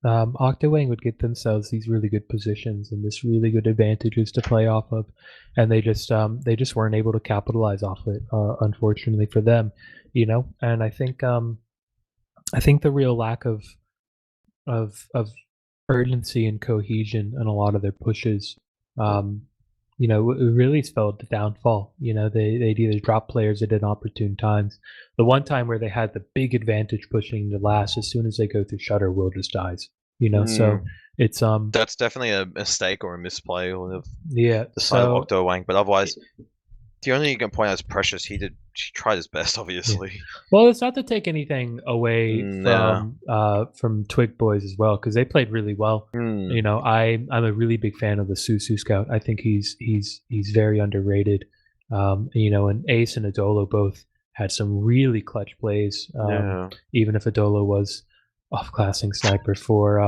Octowang would get themselves these really good positions and this really good advantages to play off of, and they just weren't able to capitalize off it, unfortunately for them, And I think the real lack of urgency and cohesion in a lot of their pushes, um, it really spelled the downfall. They'd either drop players at inopportune times. The one time where they had the big advantage pushing the last, as soon as they go through Shutter, Will just dies. So it's
That's definitely a mistake or a misplay on
yeah.
the side of
So
Octowang, but otherwise, the only thing you can point out is Precious. He tried his best,
yeah.
obviously.
Well, it's not to take anything away
Yeah.
from Twig Boys as well, because they played really well. I'm a really big fan of the Susu Scout. I think he's very underrated. And Ace and Adolo both had some really clutch plays.
Yeah.
Even if Adolo was off-classing sniper for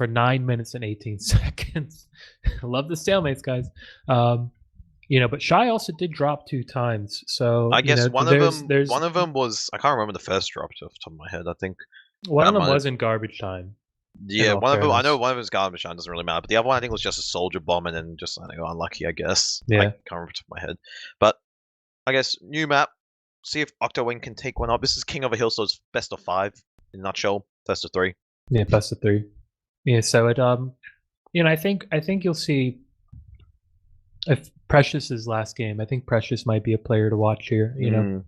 9 minutes and 18 seconds. Love the stalemates, guys. But Shy also did drop 2 times. So,
I guess
there's
one of them was, I can't remember the first drop off the top of my head. I think
one of
that
them
might
was in garbage time, in
yeah,
all
one of them, I know
fairness.
one of them is garbage shine, doesn't really matter, but the other one I think was just a soldier bomb and then just, I think, unlucky, I guess. I
Yeah.
can't remember the top of my head. But I guess new map. See if Octowing can take one up. This is King of a Hill, so it's best of 5 in a nutshell. Best of 3.
Yeah, best of 3. Yeah, so I think you'll see if Precious's last game, I think Precious might be a player to watch here.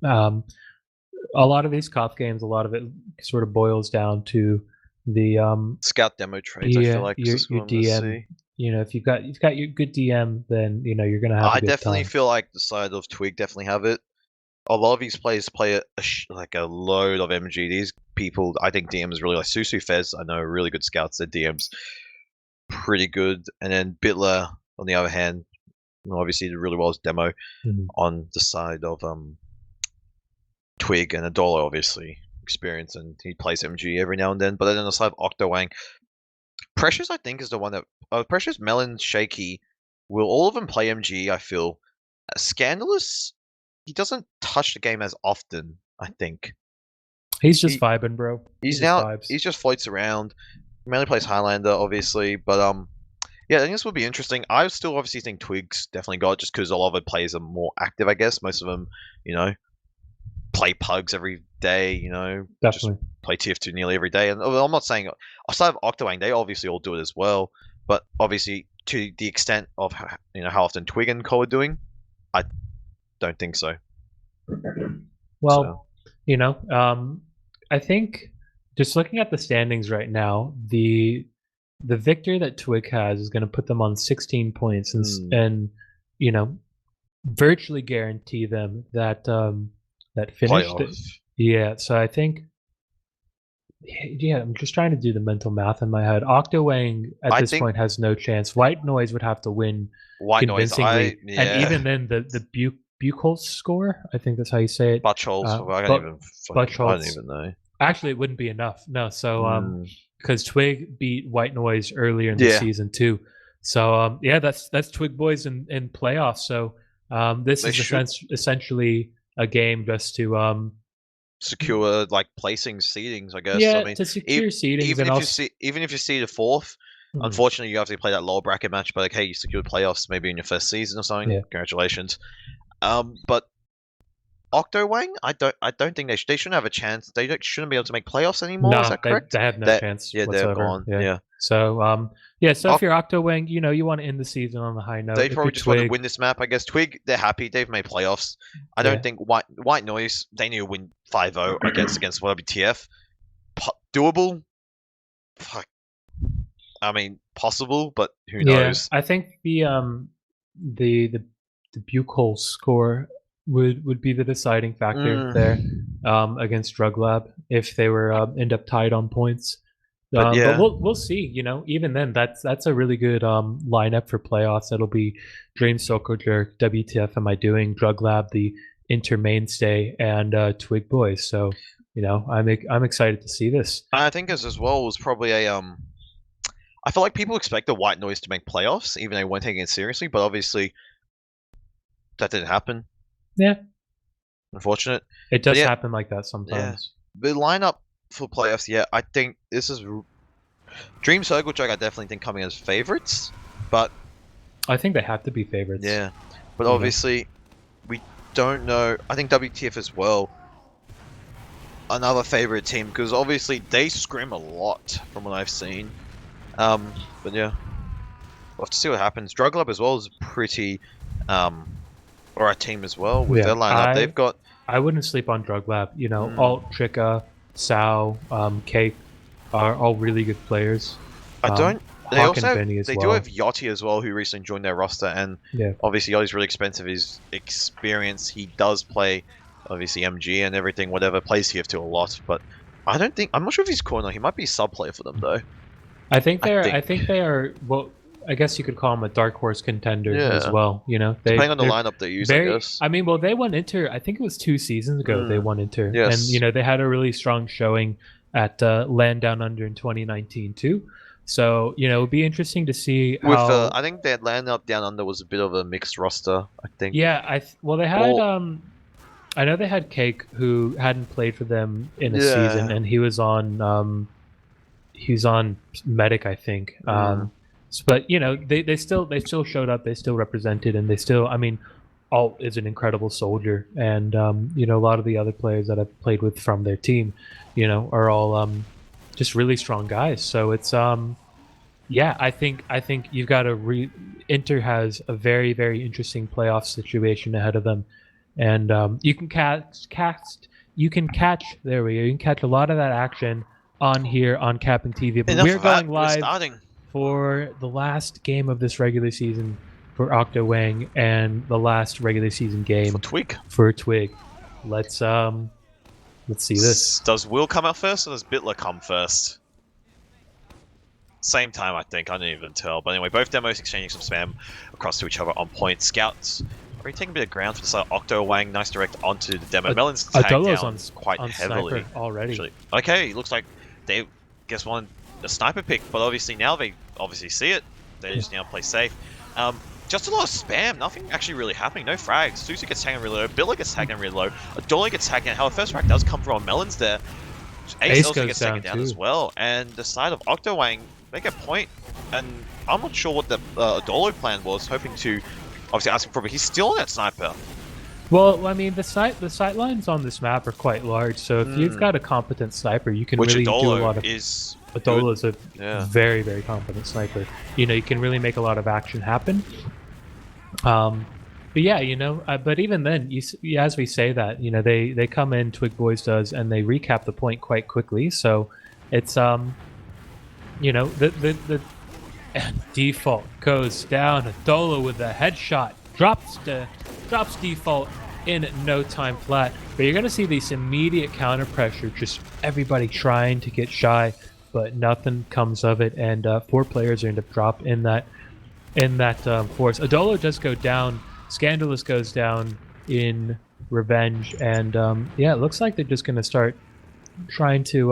A lot of these cop games, a lot of it sort of boils down to the
Scout demo trades, I feel like this
your
is what I'm gonna
DM.
see.
If you've got your good DM, then you're gonna have a
I
good
definitely
time.
feel like the side of Twig definitely have it. A lot of these players play like a load of MG. These people, I think DMs really like Susu Fez. I know really good scouts. Their DMs pretty good, and then Bitler on the other hand, obviously did really well as demo on the side of Twig, and Adolo obviously experience, and he plays MG every now and then. But then on the side of Octowang, Precious I think is the one that Precious, Melon, Shaky, will all of them play MG. I feel Scandalous, he doesn't touch the game as often. I think
He's just vibing, bro. He
he's
just
now
vibes.
he's just floats around. He mainly plays Highlander, obviously, but yeah, I think this will be interesting. I still obviously think Twigs definitely got it just because a lot of it players are more active. I guess most of them, play pugs every day. Just
Definitely.
play TF2 nearly every day. And I'm not saying aside of Octowang, they obviously all do it as well. But obviously, to the extent of how often Twig and Co are doing, I don't think so.
Well, I think just looking at the standings right now, the victor that Twig has is going to put them on 16 points and virtually guarantee them that finish.
Playoff.
Yeah, so I think I'm just trying to do the mental math in my head. Octowang at this point has no chance. White Noise would have to win convincingly, and even then the Buchholz score, I think that's how you say it.
Butchholz. I don't even know.
Actually, it wouldn't be enough. No, so because Twig beat White Noise earlier in the season too. So that's Twig Boys in playoffs. So this is essentially a game just to
secure like seedings, I guess.
Yeah,
I mean,
to secure seedings,
even if you see the fourth, unfortunately you have to play that lower bracket match. But like, hey, you secured playoffs maybe in your first season or something.
Yeah.
Congratulations. But Octowang, I don't think they shouldn't have a chance. Shouldn't be able to make playoffs anymore. Is
No,
that correct?
they have no
That
chance
yeah, they're
whatsoever.
gone.
Yeah.
Yeah.
So so if
Oc-
you're Octowang, you want to end the season on the high note.
They
If
probably
you're
just want to
Twig,
win this map. I guess Twig, they're happy. They've made playoffs. I don't
yeah,
think White Noise. They need to win 5-0 against WTF. Doable. Fuck. I mean, possible, but who
yeah.
knows?
I think the the Buchholz score would be the deciding factor there against Drug Lab if they were end up tied on points.
But
But
yeah,
we'll see. Even then, that's a really good lineup for playoffs. It'll be Dream Circle Jerk, WTF Am I Doing, Drug Lab, the Inter mainstay, and Twig Boys. So I'm excited to see this.
I think as well was probably a. I feel like people expect the White Noise to make playoffs, even though they weren't taking it seriously. But obviously, that didn't happen.
Yeah,
Unfortunate.
it does
yeah,
happen like that sometimes.
The lineup for playoffs, yeah, I think this is Dream Circle Jerk. I definitely think coming as favorites, but
I think they have to be favorites.
yeah, but
You know.
obviously we don't know. I think WTF as well, another favorite team because obviously they scrim a lot from what I've seen. But yeah, we'll have to see what happens. Drug Lab as well is pretty alright team as well with their lineup. They've got.
I wouldn't sleep on Drug Lab. Alt, Trika, Sao, Cake are all really good players.
I don't. They
Hawk
also
and
have,
Benny as
they
well.
do have Yachty as well, who recently joined their roster, and
Yeah.
obviously Yachty's really expensive. His experience, he does play, obviously MG and everything, whatever. Plays TF2 a lot, but I'm not sure if he's corner. He might be sub player for them though.
I think they are. Well, I guess you could call them a dark horse contender as well.
Depending on the lineup they use, I guess.
I mean, well, they won Inter. I think it was 2 seasons ago. They won Inter,
Yes.
and they had a really strong showing at Land Down Under in 2019 too. So it would be interesting to see
With
how.
I think their lineup down under was a bit of a mixed roster. I think.
Yeah, they had. I know they had Cake, who hadn't played for them in a season, and he was on. He was on Medic, I think. But they still showed up. They still represented, and they still. I mean, Alt is an incredible soldier, and a lot of the other players that I've played with from their team, are all just really strong guys. So it's I think you've got to Inter has a very, very interesting playoff situation ahead of them, and you can catch you can catch a lot of that action on here on CappingTV. But we're going live for the last game of this regular season for Octowang and the last regular season game for Twig. Let's see this.
Does Will come out first or does Bitler come first? Same time, I think. I didn't even tell. But anyway, both demos exchanging some spam across to each other on point. Scouts already taking a bit of ground for the side. Octowang, nice direct onto the demo. Melon's tagged down quite heavily
already.
Actually. Okay, looks like they want a sniper pick, but obviously now they see it. They just now play safe. Just a lot of spam. Nothing actually really happening. No frags. Susu gets tagged really low. Billa gets tagged really low. Adola gets tagged down. How the first frag does come from Melons there. Ace also gets taken down as well. And the side of Octowang, they get point. And I'm not sure what the Adolo plan was. Hoping to obviously ask him for, but he's still on that sniper.
Well, I mean, the sight lines on this map are quite large, so if you've got a competent sniper, you can really do a lot of. Adola is a very, very competent sniper. You can really make a lot of action happen. But yeah, but even then, as we say that, they come in, Twig Boys does, and they recap the point quite quickly. So it's the default goes down. Adola with a headshot drops default in no time flat. But you're going to see this immediate counter pressure, just everybody trying to get shy, but nothing comes of it. And 4 players end up drop in that force. Adolo does go down. Scandalous goes down in revenge, and it looks like they're just going to start trying to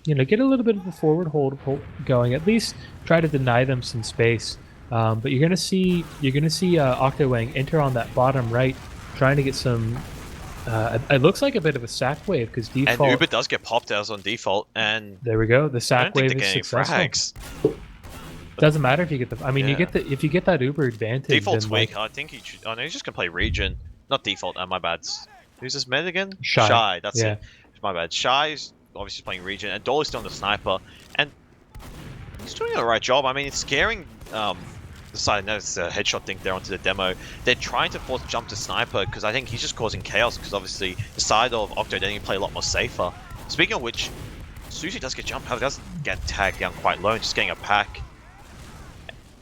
get a little bit of a forward hold going. At least try to deny them some space. But you're gonna see Octowang enter on that bottom right, trying to get some. It looks like a bit of a sack wave because default.
And Uber does get popped out on default, and
there we go. The sack wave is successful. Doesn't matter if you get the. I mean, if you get that Uber advantage.
Default's weak. I think he should. I know he's just gonna play region. Not default, my bad. Who's this med again?
Shy.
That's
Yeah.
it. My bad. Shy's obviously playing region, and Dolly's still on the sniper, and he's doing the right job. I mean, it's scaring the side. I know it's a headshot thing there onto the demo. They're trying to force jump to sniper because I think he's just causing chaos because obviously the side of Octo they need to play a lot more safer. Speaking of which, Sushi does get jumped, however, does get tagged down quite low and just getting a pack.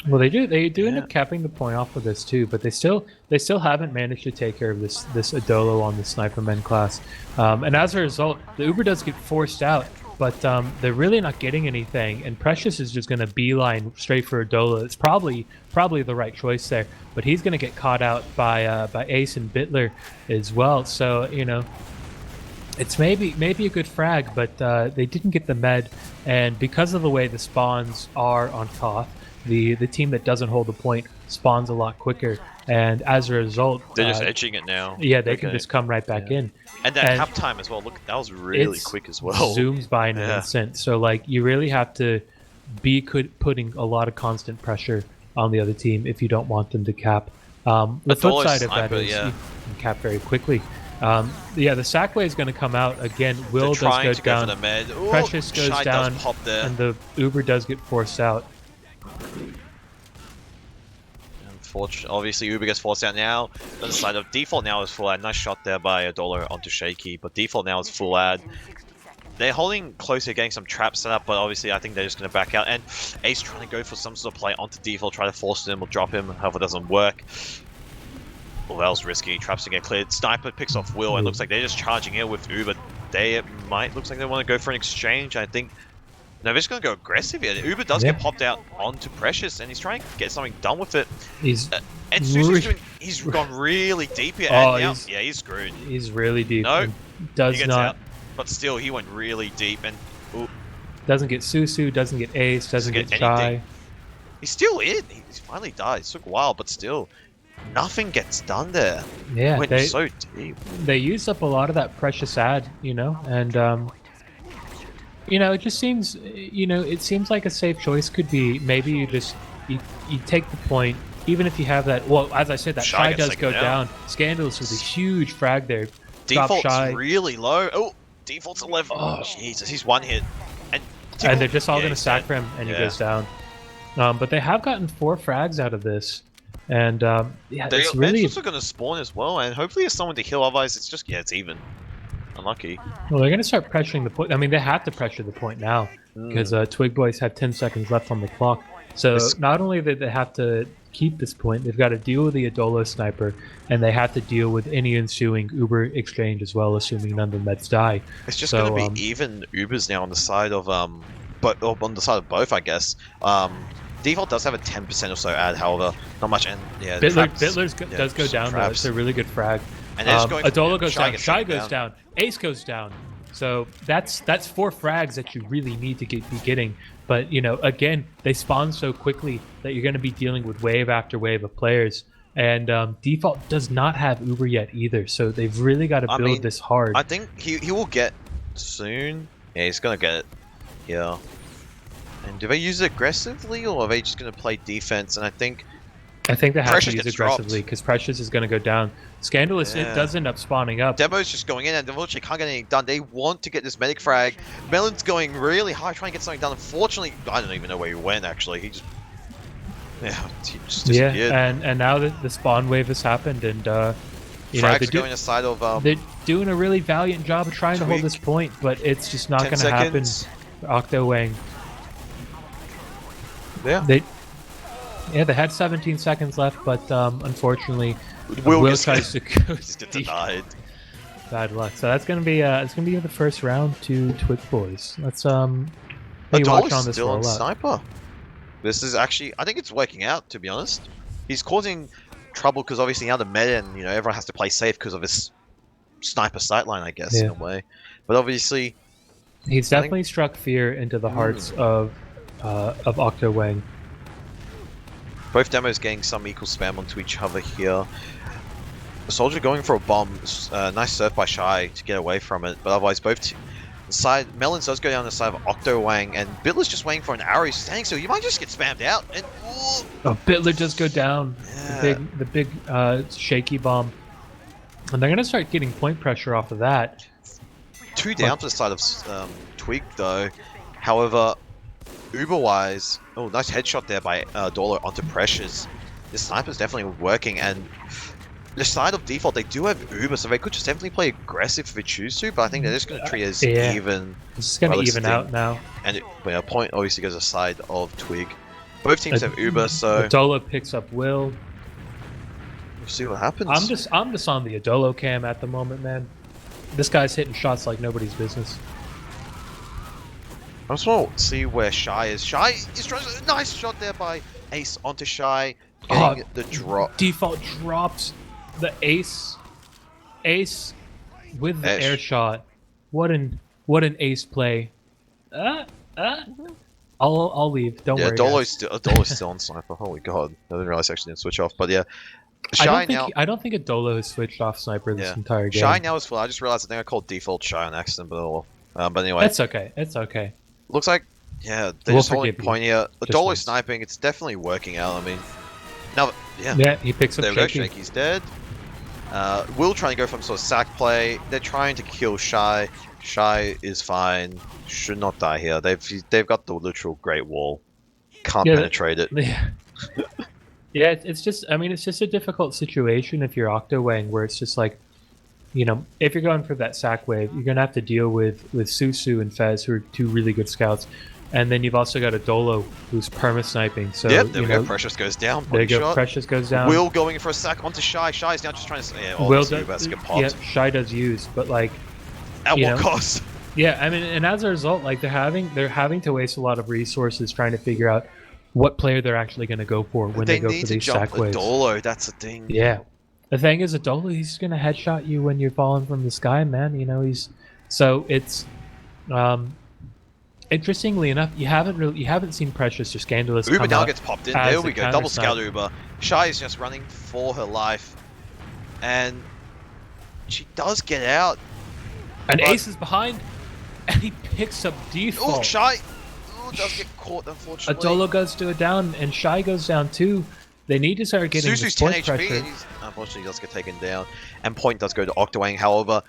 Well, they do end up capping the point off with this too, but they still haven't managed to take care of this Adolo on the Sniperman class, and as a result, the Uber does get forced out, but they're really not getting anything, and Precious is just going to beeline straight for Adolo. It's probably the right choice there, but he's going to get caught out by Ace and Bitler as well. So you know, it's maybe a good frag, but they didn't get the med, and because of the way the spawns are on Koth, the team that doesn't hold the point spawns a lot quicker, and as a result,
they're just edging it now.
Yeah, they can just come right back in.
And that half time as well. Look, that was really quick as well.
Zooms by in an instant. So like, you really have to be putting a lot of constant pressure on the other team if you don't want them to cap. The flip side of that is you can cap very quickly. Yeah, the Sackway is going to come out again. Will does go down.
Ooh,
Precious goes down, and the Uber does get forced out.
Unfortunately, obviously Uber gets forced out now. On the side of default now is full ad. Nice shot there by $1 onto Shaky, but default now is full ad. They're holding closer, getting some traps set up, but obviously I think they're just going to back out. And Ace trying to go for some sort of play onto default, try to force him or drop him. However, it doesn't work. Well, that was risky. Traps to get cleared. Sniper picks off Will, and looks like they're just charging in with Uber. Looks like they want to go for an exchange. I think. No, they're just going to go aggressive here. Uber does get popped out onto Precious, and he's trying to get something done with it. And he's gone really deep here.
Oh,
and now, he's screwed.
He's really deep.
No,
does
he gets
not.
Out, but still, he went really deep and
doesn't get Susu, doesn't get Ace, doesn't get Shy.
He's still in. He's finally died. It took a while, but still, nothing gets done there.
Yeah,
went so deep.
They used up a lot of that precious ad, you know, and you know, it just seems, you know, it seems like a safe choice could be maybe you take the point, even if you have that. Well, as I said, that Shy does go down. Scandalous with a huge frag there.
Default's really low. Oh, default's 11. Oh, Jesus, he's one hit.
And they're just all going to sack for him, and he goes down. But they have gotten 4 frags out of this. And yeah, it's really
also going to spawn as well, and hopefully there's someone to heal. Otherwise, it's just it's even. Unlucky.
Well, they're going to start pressuring the point. I mean, they have to pressure the point now because Twig Boys have 10 seconds left on the clock. So not only do they have to keep this point, they've got to deal with the Adolo sniper, and they have to deal with any ensuing Uber exchange as well, assuming none of the meds die.
It's just going to be even Ubers now on the side of but on the side of both, I guess. Default does have a 10% or so ad, however, not much. And yeah,
Bitler does go down. Though. It's a really good frag.
And
Adolo goes down. Shy goes down. Ace goes down. So that's 4 frags that you really need to be getting. But you know, again, they spawn so quickly that you're going to be dealing with wave after wave of players. And default does not have Uber yet either. So they've really got to build this hard.
I think he will get soon. Yeah, he's going to get it. Yeah. And do they use it aggressively, or are they just going to play defense? And I think
they have to use aggressively because Precious is going to go down. Scandalous, it does end up spawning up.
Demo's just going in, and unfortunately can't get anything done. They want to get this medic frag. Melon's going really high, trying to get something done. Unfortunately, I don't even know where he went, actually. He just disappeared.
Yeah, and now the spawn wave has happened, and
Frag's going aside of...
they're doing a really valiant job of trying to hold this point, but it's just not going to happen for Octowang.
Yeah.
They had 17 seconds left, but unfortunately, Will tries to go
denied.
Bad luck. So that's gonna be the first round to Twig Boys. Let's watch on this
still on
rollout.
Sniper. This is actually, I think it's working out, to be honest. He's causing trouble because obviously now the meta, and you know, everyone has to play safe because of his sniper sightline, I guess, in a way. But obviously,
he's definitely struck fear into the hearts of Octowang.
Both demos getting some equal spam onto each other here. Soldier going for a bomb. Nice surf by Shy to get away from it, but otherwise both Melons does go down the side of Octowang, and Bitler's just waiting for an arrow. He's standing, so you might just get spammed out. And
Bitler does go down. Yeah. The big shaky bomb. And they're gonna start getting point pressure off of that.
2 down to the side of Twig though. However, Uber-wise, oh, nice headshot there by Dolo onto Precious. This sniper's definitely working, and the side of default, they do have Uber, so they could just definitely play aggressive if they choose to, but I think they're just going to treat it as even.
It's going to even out now.
And point obviously goes aside of Twig. Both teams have Uber, so
Adolo picks up Will.
We'll see what happens.
I'm just on the Adolo cam at the moment, man. This guy's hitting shots like nobody's business.
I just want to see where Shy is. Shy is trying to, nice shot there by Ace onto Shy, getting the drop.
Default drops the Ace with the air shot. What an Ace play. I'll leave. Don't worry.
Dolo's still on sniper. Holy god, I didn't realize I actually didn't switch off. But yeah, Shy
I don't think Adolo has switched off sniper this entire game.
Shy now is full. I just realized I think I called default Shy on accident, but anyway,
it's okay. It's okay.
Looks like they're just holding point here. Adolo sniping. It's definitely working out. I mean, now
yeah, he picks up.
There we go. Shaky's dead. Will trying to go from sort of sack play. They're trying to kill Shy. Shy is fine. Should not die here. They've got the literal Great Wall. Can't penetrate it.
Yeah. Yeah, it's just. I mean, it's just a difficult situation if you're Octowang, where it's just like, you know, if you're going for that sack wave, you're gonna have to deal with Susu and Fez, who are 2 really good scouts, and then you've also got Adolo, who's perma sniping. So
yep, there we go. Precious goes down.
There you go. Precious goes down.
Will going for a sack onto Shy. Shy's now just trying to.
Will does. Yeah, Shy does use, but like.
At what cost?
Yeah, I mean, and as a result, like they're having to waste a lot of resources trying to figure out what player they're actually going to go for when they go for these sack waves.
Adolo, that's the thing.
Yeah, the thing is, Adolo, he's going to headshot you when you're falling from the sky, man. You know, so it's interestingly enough, you haven't seen Precious or Scandalous.
Uber now gets popped in. There we go, double scout Uber. Shy is just running for her life, and she does get out.
And Ace is behind, and he picks up default.
Oh, Shy does get caught, unfortunately.
Adolo goes to a down, and Shy goes down too. They need to start getting
Susu's
the
10
point
HP,
pressure.
and unfortunately, he does get taken down. And point does go to Octowang. However,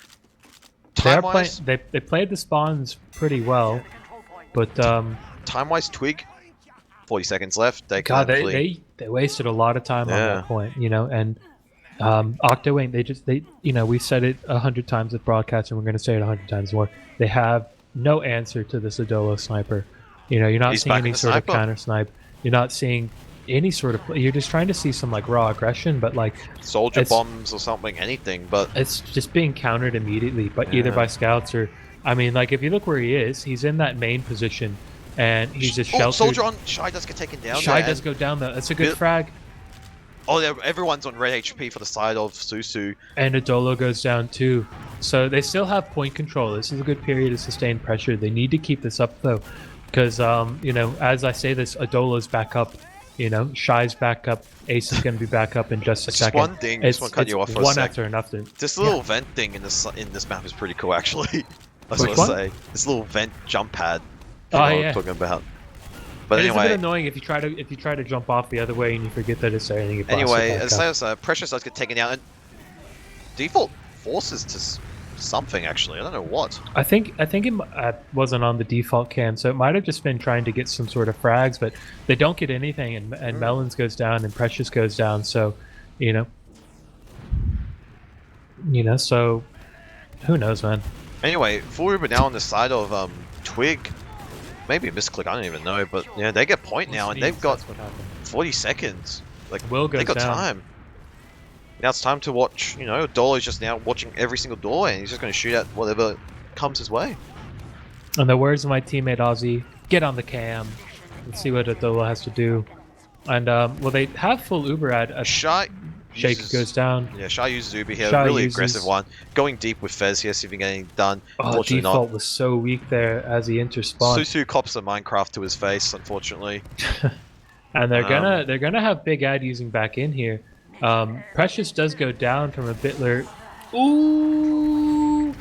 they played the spawns pretty well, but
time-wise, Twig, 40 seconds left. They
wasted a lot of time on that point, you know, and. Octowang, you know, we said it 100 times with broadcast, and we're going to say it 100 times more. They have no answer to this Adolo sniper. You know, you're not seeing any sort of counter snipe. You're not seeing any sort of. You're just trying to see some like raw aggression, but like
soldier bombs or something, anything. But
it's just being countered immediately, but either by scouts or, I mean, like if you look where he is, he's in that main position, and he's just sheltered.
Soldier on Shy does get taken down.
Shy does go down though. That's a good frag.
Oh, everyone's on red HP for the side of Susu.
And Adolo goes down too. So they still have point control. This is a good period of sustained pressure. They need to keep this up though. Because, you know, as I say this, Adolo's back up. You know, Shy's back up. Ace is going to be back up in just a second.
One thing, I just want to cut you off for a
one
sec.
after another.
This little vent thing in this map is pretty cool, actually. I was going to say. This little vent jump pad.
Oh, yeah.
What I'm talking about. But
anyway,
it's
a bit annoying if you try to jump off the other way and you forget that it's there. And you
anyway, as Precious does get taken down, and default forces to something actually. I don't know what.
I think it wasn't on the default cam, so it might have just been trying to get some sort of frags, but they don't get anything, and Melons goes down and Precious goes down. So, you know, so who knows, man.
Anyway, full Uber now on the side of Twig. Maybe a misclick, I don't even know, but yeah, they get point now, and they've got 40 seconds. Like, they got time. Now it's time to watch, you know, Dolo's just now watching every single door, and he's just going to shoot at whatever comes his way.
And the words of my teammate Ozzy, get on the cam. Let's see what Dolo has to do. And, well, they have full Uber at
Shy.
Shake goes down.
Yeah, Shy uses Uber here. Really aggressive one. Going deep with Fez here, see if he can get anything done.
Oh, default was so weak there as he interspawned.
Susu cops a Minecraft to his face, unfortunately.
And they're gonna have Big Ad using back in here. Precious does go down from a Bitler. Ooh,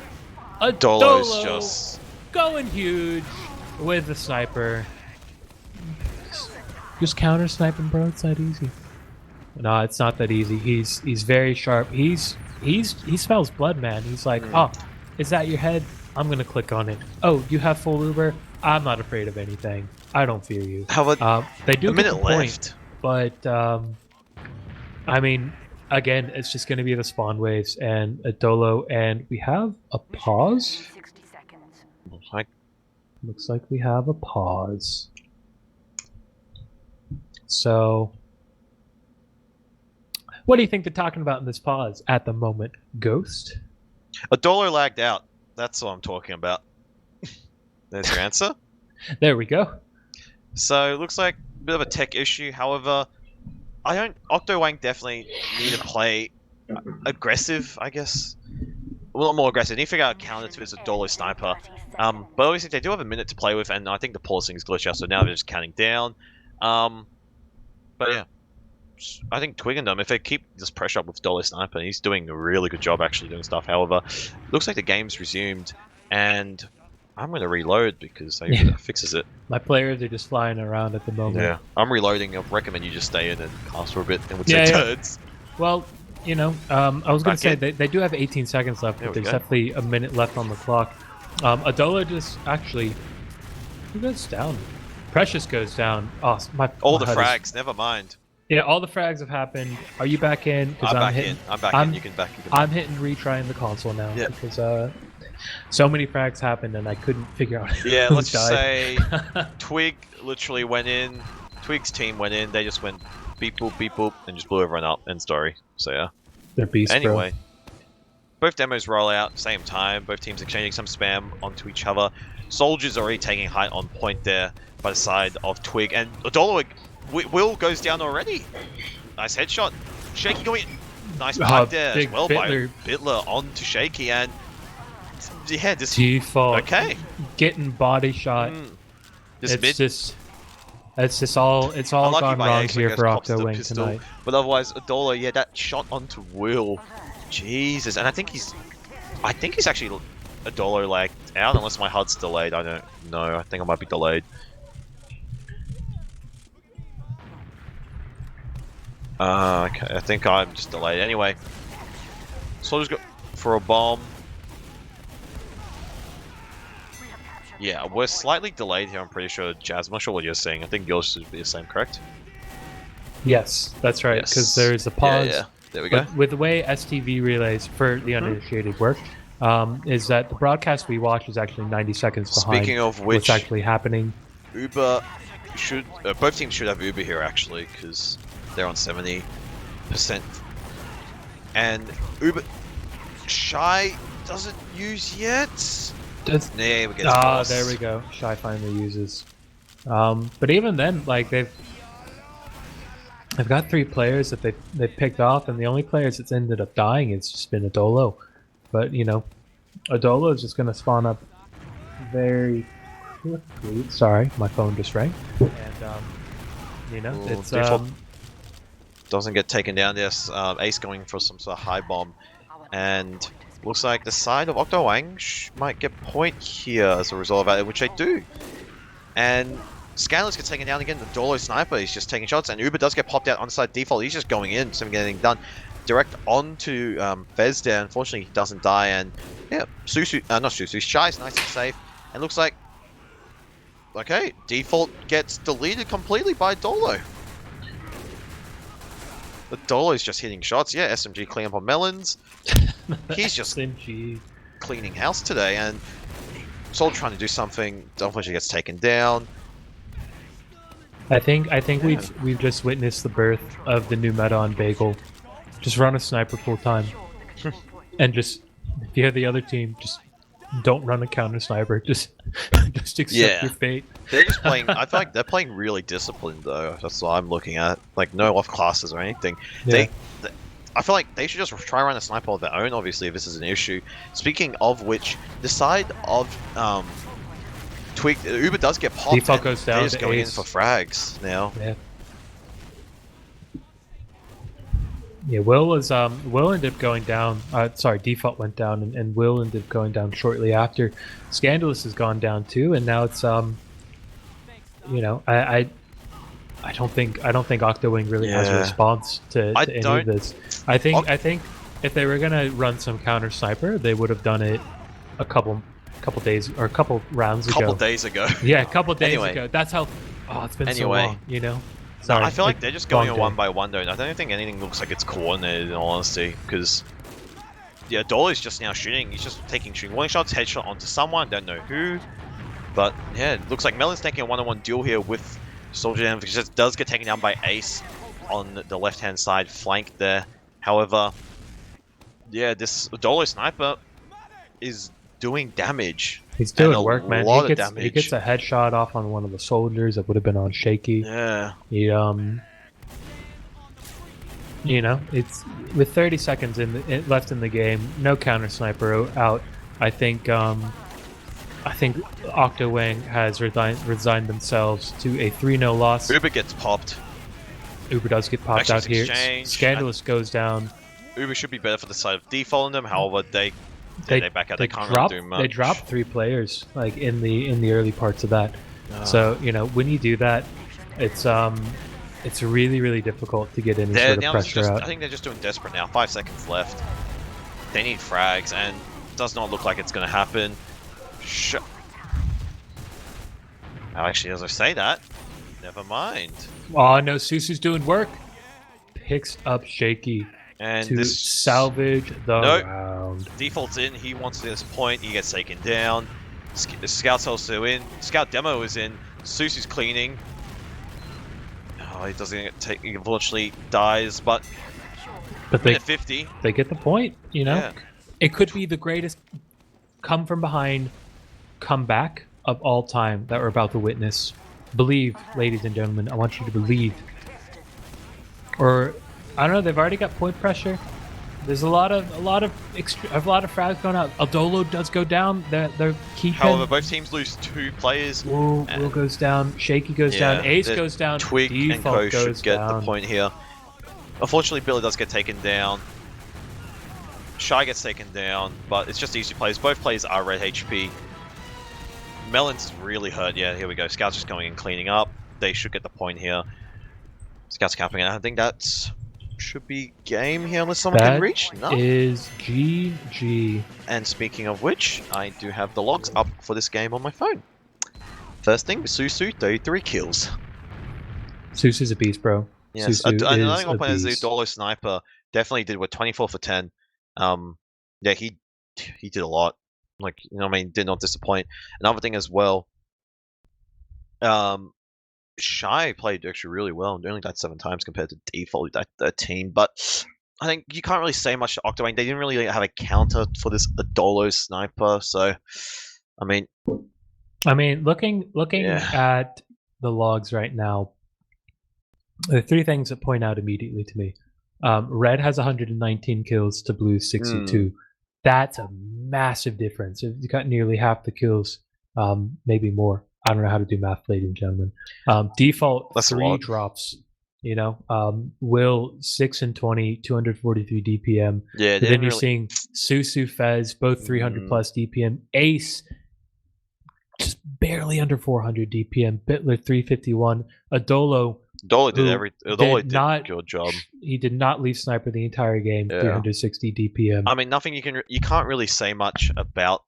Dolo's just
going huge with the sniper. Just counter sniping, bro. It's that easy. No, it's not that easy. He's very sharp. He's he smells blood, man. He's like,
Mm.
oh, is that your head? I'm gonna click on it. Oh, you have full Uber? I'm not afraid of anything. I don't fear you.
How about
They do
a
get
minute
the point,
left?
but I mean, again, it's just gonna be the spawn waves and a Dolo, and we have a pause.
Like,
Looks like we have a pause. So, what do you think they're talking about in this pause at the moment? Ghost?
a dollar lagged out. That's what I'm talking about. There's your answer.
There we go.
So it looks like a bit of a tech issue. However, Octowang definitely need to play aggressive, I guess. A little more aggressive. Need to figure out a counter to his Adolo sniper. But obviously they do have a minute to play with, and I think the pausing is glitched out, so now they're just counting down. But yeah, I think Twig and them, if they keep this pressure up with Dolo sniper, he's doing a really good job actually doing stuff. However, looks like the game's resumed, and I'm going to reload because I usually that fixes it.
My players are just flying around at the moment.
Yeah, I'm reloading. I recommend you just stay in and cast for a bit, and we'll
Yeah,
take
yeah.
turns.
Well, you know, I was going
Back
to say
in.
they do have 18 seconds left,
There
but
we
there's
go.
definitely a minute left on the clock. Adola just actually, who goes down? Precious goes down. Oh,
All
my
the
HUD is-
frags, never mind.
Yeah, all the frags have happened. Are you back in? 'Cause
I'm back
hitting,
in. I'm back
I'm-
in. You can back. You can
I'm hitting retry in the console now
Yeah.
because so many frags happened and I couldn't figure out.
Yeah,
who
let's just
died.
say Twig literally went in. Twig's team went in. They just went beep boop, and just blew everyone up. End story. So yeah.
They're beasts, bro.
Anyway, both demos roll out same time. Both teams exchanging some spam onto each other. Soldiers already taking height on point there by the side of Twig, and Adolo Will goes down already. Nice headshot. Shaky going. Nice pipe there as
big
well
Bitler.
by Bitler onto Shaky, and yeah, this
Default.
okay.
Getting body shot.
This
It's
mid
just all
unlucky
gone
by
wrong
Ace, I
here
guess,
for
pops the
Octowang
pistol.
tonight.
But otherwise, Adola, yeah, that shot onto Will. Jesus, and I think he's actually Adola lagged out unless my HUD's delayed. I don't know. I think I might be delayed. Okay, I think I'm just delayed. Anyway, Soldier's go for a bomb. Yeah, we're slightly delayed here. I'm pretty sure, Jazz. I'm not sure what you're saying. I think yours should be the same, correct?
Yes, that's right. Because
Yes.
therego pause.
Yeah. There we go.
But with the way STV relays for the uninitiated work, is that the broadcast we watch is actually 90 seconds behind
Speaking of
what's
which,
actually happening.
Uber should both teams should have Uber here actually because they're on 70%, and Uber Shy doesn't use yet. Yeah, we get
There we go. Shy finally uses. But even then, like they've got 3 players that they picked off, and the only players that's ended up dying has just been Adolo. But you know, Adolo is just going to spawn up very quickly. Sorry, my phone just rang. And you know,
Ooh,
it's
default doesn't get taken down. Yes, Ace going for some sort of high bomb, and looks like the side of Octowang might get point here as a result of that, which they do. And Scanlers gets taken down again. The Dolo sniper is just taking shots, and Uber does get popped out on side default. He's just going in, so getting done. Direct onto Fez there. Unfortunately, he doesn't die, and yeah, not Susu. Shy's nice and safe, and looks like okay, default gets deleted completely by Dolo. The Dolo is just hitting shots. Yeah, SMG clean up on melons. He's just
SMG.
cleaning house today, and Soldier trying to do something. Unfortunately, gets taken down.
I think we've just witnessed the birth of the new meta on Bagel. Just run a sniper full time, and just if you have the other team, just don't run a counter sniper. Just accept your fate.
They're just playing. I feel like they're playing really disciplined though. That's what I'm looking at. Like no off classes or anything.
Yeah.
I feel like they should just try and run a sniper of their own. Obviously, if this is an issue. Speaking of which, the side of Twig, Uber does get popped.
Default goes down
They're just
to
going
Ace.
in for frags now.
Yeah. Yeah, Will ended up going down. Sorry, default went down, and Will ended up going down shortly after. Scandalous has gone down too, and now it's you know, I don't think Octowing really has a
Yeah.
response to any of this. I think if they were gonna run some counter sniper, they would have done it a couple days or a couple rounds ago.
Couple days ago.
Yeah, a couple days
Anyway.
ago. That's how. Oh, it's been so
Anyway.
long. You know.
No,
Sorry,
I feel like they're just going
long
a one
day.
by one though. I don't think anything looks like it's coordinated in all honesty, because yeah, Dolly's just now shooting. He's just taking shooting warning shots, headshot onto someone. Don't know who, but yeah, it looks like Melon's taking a one-on-one duel here with Soldier, and just does get taken down by Ace on the left-hand side flank there. However, yeah, this Dolo sniper is doing damage.
He's doing
a
work, man.
lot
He
of
gets
damage.
a headshot off on one of the soldiers that would have been on Shaky.
Yeah.
He you know, it's with 30 seconds left in the game, no counter sniper out. I think Octowang has resigned themselves to a 3-0 loss.
Uber gets popped.
Uber does get popped out here.
Exchange.
Scandalous goes down.
Uber should be better for the side of defaulting them. However, they back out. They can't
drop,
really do much.
They dropped 3 players like in the early parts of that. So you know when you do that, it's really, really difficult to get any sort of pressure out.
I think they're just doing desperate now. 5 seconds left. They need frags, and it does not look like it's going to happen. Actually, as I say that, never mind.
Oh no, Susu's doing work. Picks up Shaky
And
to
this
salvage the round.
Defaults in. He wants to this point. He gets taken down. Scout's also in. Scout demo is in. Susu's cleaning. Oh, he doesn't take. He unfortunately dies, but
they
50.
They get the point. You know, it could be the greatest come from behind comeback of all time that we're about to witness. Believe, ladies and gentlemen. I want you to believe. Or I don't know. They've already got point pressure. There's a lot of frags going out. Aldolo does go down. They're keeping.
However, both teams lose 2 players.
Will goes down. Shaky goes down. Ace goes down.
Twig and Co should get the point here. Unfortunately, Billy does get taken down. Shy gets taken down, but it's just easy plays. Both players are red HP. Melon's really hurt. Yeah, here we go. Scout's just going and cleaning up. They should get the point here. Scout's capping it. I think that's should be game here unless someone can reach. No.
Is GG.
And speaking of which, I do have the logs up for this game on my phone. First thing, Susu, 33 kills.
Susu's a beast, bro.
Yes, another one playing as a Dolo sniper definitely did 24 for 10. Yeah, he did a lot. Like, you know what I mean, did not disappoint. Another thing as well, Shy played actually really well and only died 7 times compared to default that team. But I think you can't really say much to Octowang. They didn't really have a counter for this Adolo sniper. So, I mean,
looking at the logs right now, there are 3 things that point out immediately to me. Red has 119 kills to Blue's 62. That's a massive difference. You got nearly half the kills, maybe more. I don't know how to do math, ladies and gentlemen. Default
That's
3 drops. You know, Will 6 and 20, 243 DPM.
Yeah,
but then you're seeing Susu, Fez, both 300 plus DPM. Ace, just barely under 400 DPM. Bitler 351. Adolo
did a good job.
He did not leave sniper the entire game. 360 DPM.
I mean, nothing you can't really say much about.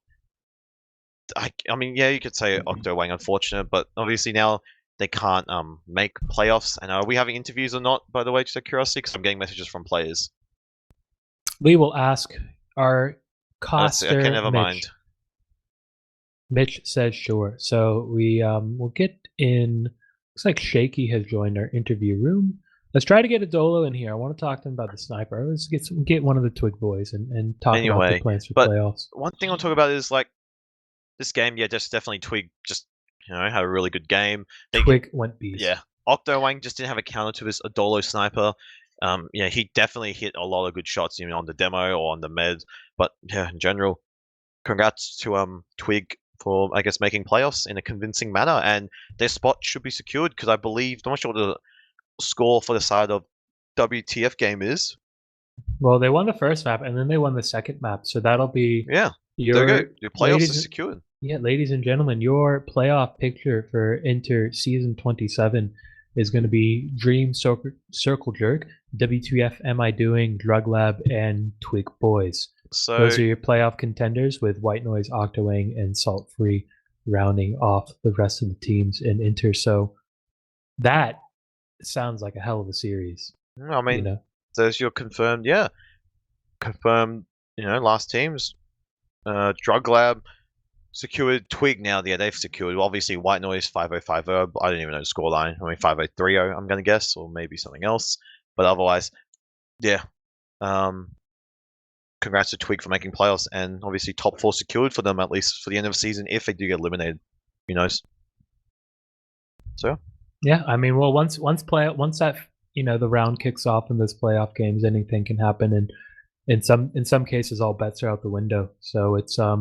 I mean, yeah, you could say Octowang unfortunate, but obviously now they can't make playoffs. And are we having interviews or not? By the way, just out of curiosity, because I'm getting messages from players.
We will ask our caster.
Okay, never mind.
Mitch says sure. So we'll get in. Looks like Shaky has joined our interview room. Let's try to get a Dolo in here. I want to talk to him about the sniper. Let's get one of the Twig boys and talk about the plans for playoffs.
One thing I'll talk about is like this game. Yeah, just definitely Twig. Just had a really good game.
Twig went beast.
Yeah, Octowang just didn't have a counter to his Adolo sniper. Yeah, he definitely hit a lot of good shots, even on the demo or on the med. But yeah, in general, congrats to Twig for, I guess, making playoffs in a convincing manner, and their spot should be secured because I believe, I'm not sure what the score for the side of WTF game is.
Well, they won the first map and then they won the second map, so that'll be
your playoffs is secured.
Yeah, ladies and gentlemen, your playoff picture for Inter Season 27 is going to be Dream Circle Jerk, WTF Am I Doing, Drug Lab, and Twig Boys.
So
Those are your playoff contenders, with White Noise, Octowang, and Salt Free rounding off the rest of the teams in Inter. So that sounds like a hell of a series.
I mean, there's your confirmed, last teams. Drug Lab secured Twig now. Yeah, they've secured. Obviously, White Noise 5050. I don't even know the scoreline. I mean, 5030. I'm gonna guess, or maybe something else. But otherwise, yeah. Congrats to Twig for making playoffs, and obviously top 4 secured for them, at least for the end of the season. If they do get eliminated, who knows? So
yeah, I mean, well, once that the round kicks off in those playoff games, anything can happen, and in some cases, all bets are out the window. So it's yeah,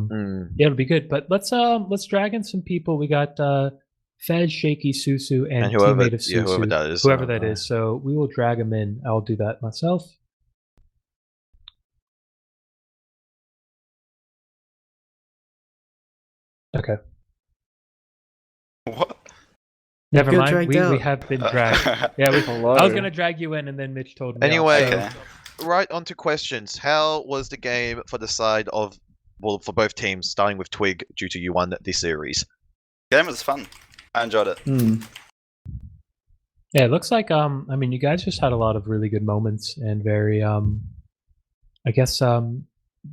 it'll be good. But let's drag in some people. We got Fez, Shaky, Susu, and teammate of Susu, whoever that is. So we will drag them in. I'll do that myself. Okay.
What?
Never mind. We have been dragged. Yeah, I was gonna drag you in, and then Mitch told me.
Anyway,
Okay.
right on to questions. How was the game for the side of, well, for both teams, starting with Twig, due to you won this series?
Game was fun. I enjoyed it.
Yeah, it looks like I mean, you guys just had a lot of really good moments and very I guess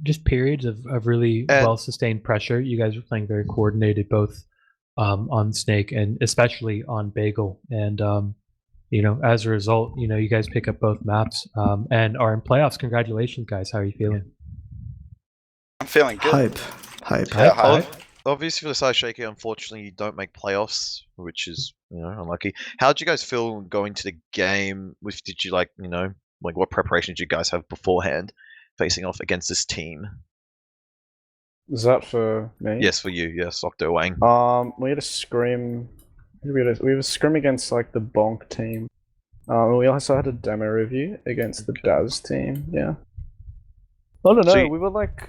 just periods of really well sustained pressure. You guys were playing very coordinated, both on Snake and especially on Bagel. And as a result, you guys pick up both maps and are in playoffs. Congratulations, guys. How are you feeling?
I'm feeling good.
Hype.
Yeah, hype.
Obviously, for the side Shaky, unfortunately, you don't make playoffs, which is unlucky. How did you guys feel going to the game? Did you what preparation did you guys have beforehand, facing off against this team?
Is that for me?
Yes, for you. Yes, Octowang.
We had a scrim. We had a scrim against like the Bonk team. We also had a demo review against the Daz team. Yeah. I don't know. We were like,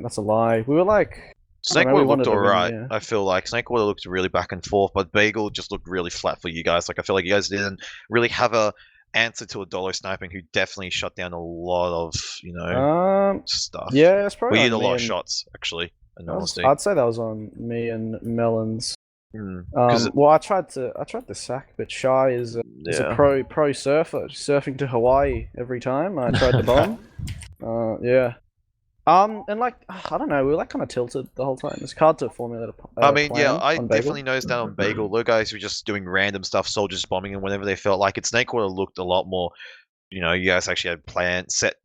that's a lie. We were like.
Snakewater looked alright. Yeah. I feel like Snakewater looked really back and forth, but Bagel just looked really flat for you guys. Like, I feel like you guys didn't really have a answer to a Dollar Sniping, who definitely shut down a lot of stuff.
Yeah, it's probably.
We did a lot of shots, actually.
I'd say that was on me and Melons. Well, I tried to sack, but Shy is a pro surfer, surfing to Hawaii every time. I tried to bomb. Yeah. And like, I don't know, we were like kind of tilted the whole time. It's hard to formulate a
I mean, yeah, I definitely noticed that on Bagel. The guys were just doing random stuff, soldiers bombing, and whenever they felt like it, Snakewater looked a lot more. You guys actually had set,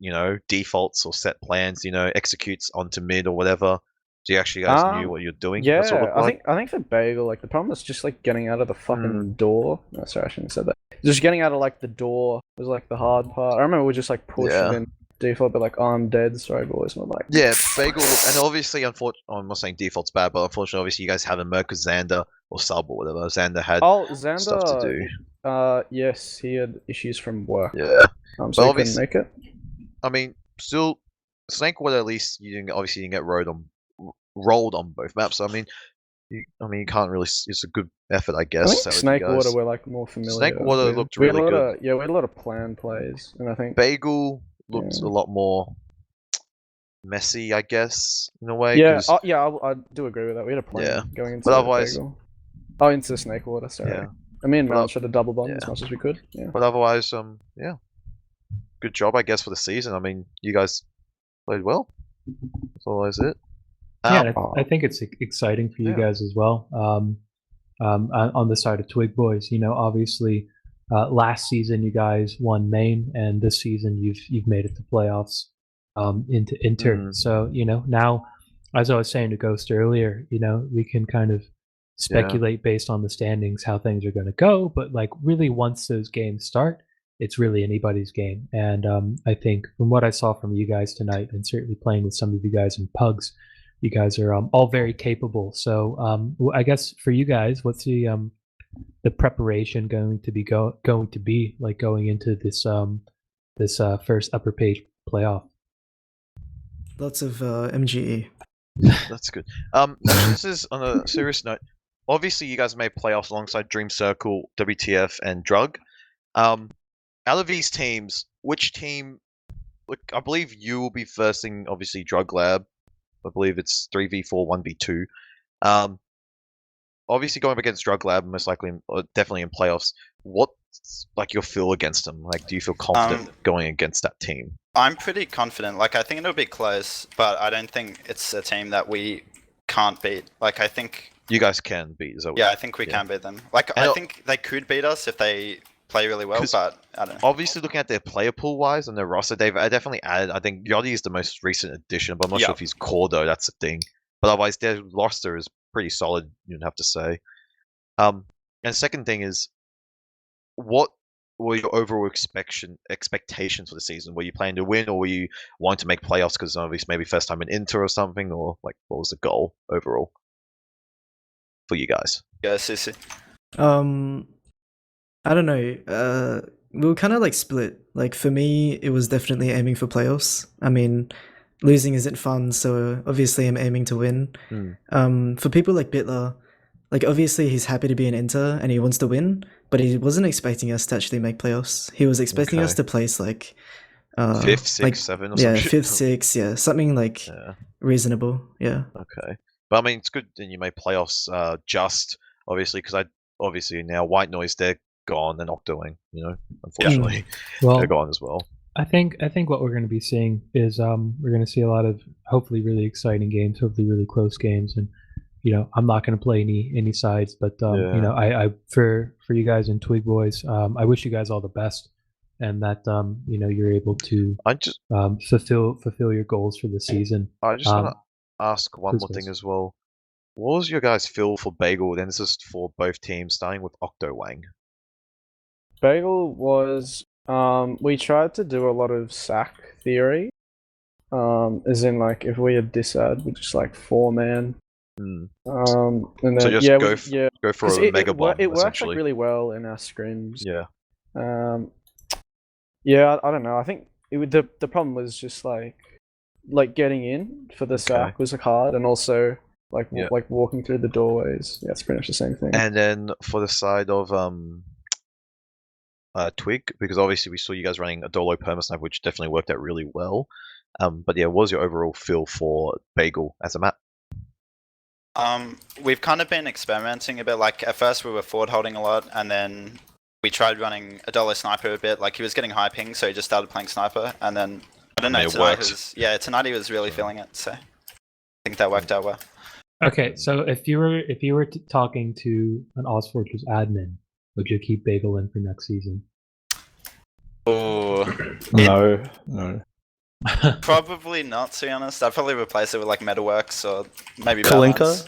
defaults or set plans, executes onto mid or whatever. So you actually guys knew what you're doing.
Yeah, I think for Bagel, like the problem is just like getting out of the fucking door. No, sorry, I shouldn't have said that. Just getting out of like the door was like the hard part. I remember we just like pushed in default, but like, oh, I'm dead, sorry boys. And I'm like,
yeah, Bagel, and obviously, I'm not saying default's bad, but unfortunately, obviously, you guys haven't merc with Xander or sub or whatever. Xander had stuff to do.
Yes, he had issues from work.
Yeah,
so he couldn't make it.
I mean, still, Snakewater, at least you didn't get rolled on both maps. So, I mean, you can't really. It's a good effort, I guess.
I think Snakewater were like more familiar.
Snakewater looked really good.
We had a lot of plan plays, and I think
Bagel looked a lot more messy, I guess, in a way.
Yeah, I do agree with that. We had a plan going into Bagel. Oh, into Snakewater, sorry. Yeah. I mean, we tried to double bomb as much as we could. Yeah.
But otherwise, good job, I guess, for the season. I mean, you guys played well. That's always it.
Yeah, I think it's exciting for you guys as well. On the side of Twig Boys, obviously, last season you guys won main, and this season you've made it to playoffs into Inter. So now, as I was saying to Ghost earlier, we can kind of speculate based on the standings how things are going to go. But like, really, once those games start, it's really anybody's game. And I think from what I saw from you guys tonight, and certainly playing with some of you guys in Pugs, you guys are all very capable. So I guess for you guys, what's the preparation going to be like going into this first upper page playoff?
Lots of MGE.
That's good. This is on a serious note. Obviously, you guys made playoffs alongside Dream Circle, WTF, and Drug. Out of these teams, which team? Look, I believe you will be versing obviously Drug Lab. I believe it's 3v4, 1v2. Obviously going up against Drug Lab, most likely, definitely in playoffs. What's like your feel against them? Like, do you feel confident going against that team?
I'm pretty confident. Like, I think it'll be close, but I don't think it's a team that we can't beat. Like, I think
you guys can beat.
Yeah, I think we can beat them. Like, I think they could beat us if they play really well, but I don't know.
Obviously, looking at their player pool wise and their roster, they've definitely added. I think Yachty is the most recent addition, but I'm not sure if he's core though. That's the thing. But otherwise, their roster is pretty solid. You'd have to say. And the second thing is, what were your overall expectations for the season? Were you planning to win, or were you wanting to make playoffs because obviously maybe first time in Inter or something, or like what was the goal overall for you guys?
Yeah, Sissy.
I don't know. We were kind of like split. Like for me, it was definitely aiming for playoffs. I mean, losing isn't fun, so obviously I'm aiming to win. For people like Bitler, like obviously he's happy to be in Inter and he wants to win, but he wasn't expecting us to actually make playoffs. He was expecting us to place like
5th, 6th,
like,
7th or
yeah,
something.
5th, 6th, something like reasonable. Yeah.
Okay, but I mean it's good that you made playoffs. Just obviously because obviously now White Noise they're gone and Octowang, unfortunately they're gone as well.
I think what we're going to be seeing is we're going to see a lot of hopefully really exciting games, hopefully really close games, and I'm not going to play any sides, but I for you guys in Twig Boys, I wish you guys all the best, and that you're able to fulfill your goals for the season.
I just want to ask one more thing as well. What was your guys' feel for Bagel? Then this is for both teams, starting with Octowang.
Bagel was we tried to do a lot of sack theory, as in like if we had disad, we just like 4-man. And then
so just go for a mega bomb.
It worked like really well in our scrims.
Yeah.
I don't know. I think the problem was just like getting in for the sack was hard, and also like walking through the doorways. Yeah, it's pretty much the same thing.
And then for the side of Twig, because obviously we saw you guys running a Dolo permasnipe, which definitely worked out really well. But yeah, what was your overall feel for Bagel as a map?
We've kind of been experimenting a bit. Like at first we were forward holding a lot, and then we tried running a Dolo sniper a bit. Like he was getting high ping, so he just started playing sniper, and then I don't know. Tonight he was really feeling it, so I think that worked out well.
Okay, so if you were talking to an ozfortress admin, would you keep Bagel in for next season?
Oh
no.
Probably not, to be honest. I'd probably replace it with like Metaworks or maybe
Kalinka.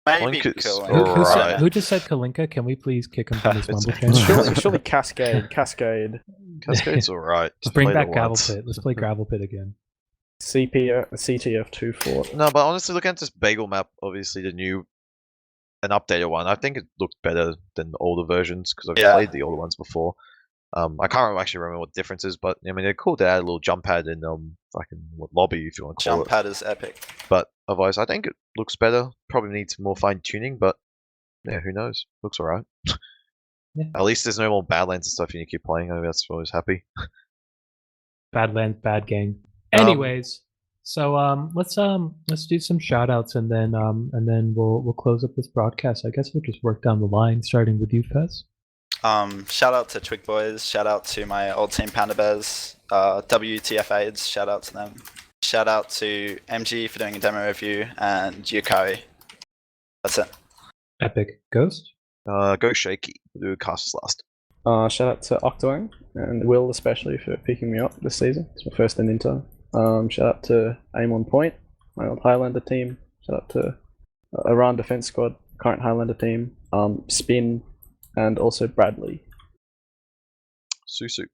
Maybe
Kalinka. Who just said Kalinka? Can we please kick him from his Mumble channel?
Surely Cascade.
Cascade's alright.
Let's bring back Gravel Pit. Let's play Gravel Pit again.
CTF2 fort.
No, but honestly, looking at this Bagel map, obviously an updated one, I think it looked better than the older versions because I've played the older ones before. I can't actually remember what the difference is, but I mean they're cool to add a little jump pad in fucking lobby if you want to call it.
Jump pad is epic.
But otherwise, I think it looks better. Probably needs more fine tuning, but yeah, who knows? Looks alright. At least there's no more Badlands and stuff you need to keep playing. I think that's always happy.
Badlands, bad gang. Anyways, so let's do some shout outs and then we'll close up this broadcast. I guess we'll just work down the line, starting with you, Fez.
Shout out to Twig Boys, shout out to my old team Panda Bears, WTF AIDS, shout out to them. Shout out to MG for doing a demo review, and Yukari. That's it.
Epic. Ghost?
Go Shaky. We'll do cast last.
Shout out to Octowang and Will especially for picking me up this season. It's my first in Inter. Shout out to Aim on Point, my old Highlander team. Shout out to Iran Defense Squad, current Highlander team. Spin, and also Bradley.
Susu.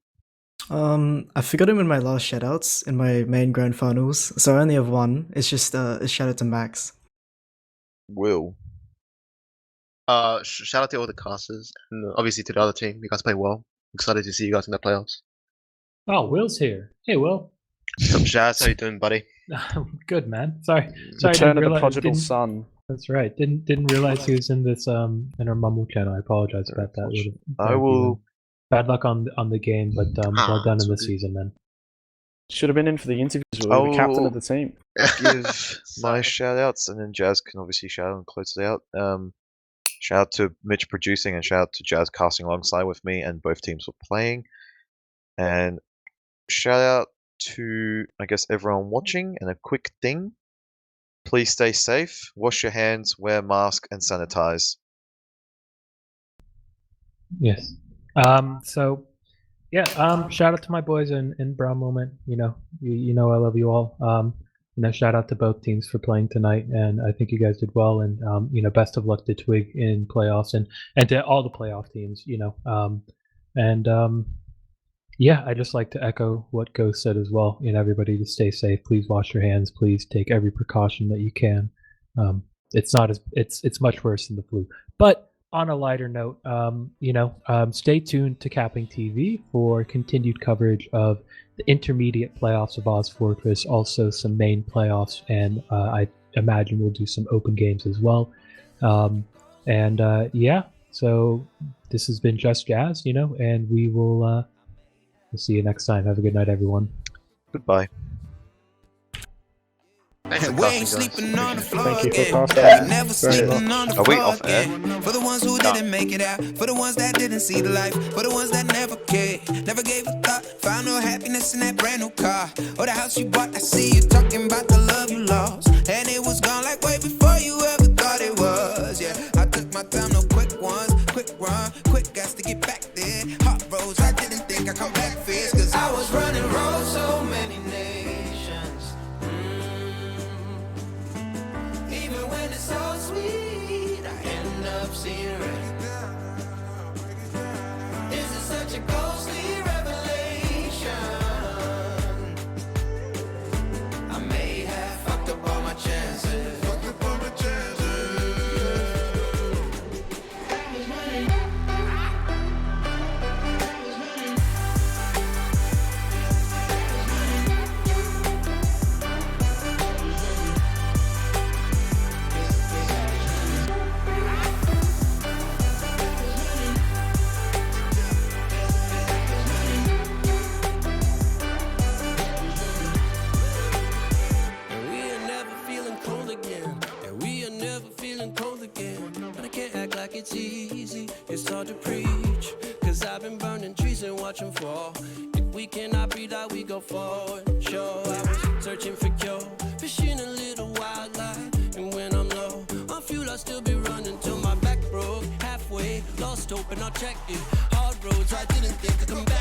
I forgot him in my last shoutouts in my main grand finals, so I only have one. It's just a shout out to Max.
Will.
Shout out to all the casters and obviously to the other team. You guys play well. Excited to see you guys in the playoffs.
Oh, Will's here. Hey, Will.
What's up, Jazz? How you doing, buddy?
Good, man. Sorry.
Return of the prodigal son.
That's right. Didn't realize he was in this in our Mumble channel. I apologize about that.
I will
bad luck on the game, but well done in the season, man.
Should have been in for the interviews. We were the captain of the team.
Give my shout outs, and then Jazz can obviously shout out and close it out. Shout out to Mitch producing, and shout out to Jazz casting alongside with me, and both teams were playing. And shout out to, I guess, everyone watching. And a quick thing: please stay safe, wash your hands, wear a mask, and sanitize.
Yes. So yeah, shout out to my boys in Brown Moment. You know I love you all. Shout out to both teams for playing tonight, and I think you guys did well. And best of luck to Twig in playoffs, and to all the playoff teams. Yeah, I just like to echo what Ghost said as well. Everybody to stay safe. Please wash your hands. Please take every precaution that you can. It's much worse than the flu. But on a lighter note, stay tuned to CappingTV for continued coverage of the intermediate playoffs of ozfortress, also some main playoffs, and I imagine we'll do some open games as well. Yeah, so this has been Just Jazz, and we will we'll see you next time. Have a good night, everyone.
Goodbye.
We ain't sleeping on the floor.
Thank you for
again.
casting.
Never sleeping on the
Are we
floor
off air?
again. For the ones who didn't make it out, for the ones that didn't see the life, for the ones that never cared, never gave a thought, found no happiness in that brand new car or the house you bought. I see you talking about the love you lost, and it was gone like way before you ever thought it was. Yeah, I took my time, no quick ones, quick run, quick gas to get back there. Hot roads, I didn't think I'd come back fierce, cause I was running roads so many nations. Even when it's so sweet, I end up seeing red. This is such a ghostly revelation. I may have fucked up all my chances. Fucked up all my chances. It's easy, it's hard to preach, cause I've been burning trees and watching fall. If we cannot breathe out, we go forward. Sure, I was searching for cure, fishing a little wildlife, and when I'm low on fuel, I'll still be running till my back broke. Halfway, lost hope and I'll check it. Hard roads, I didn't think I'd come back.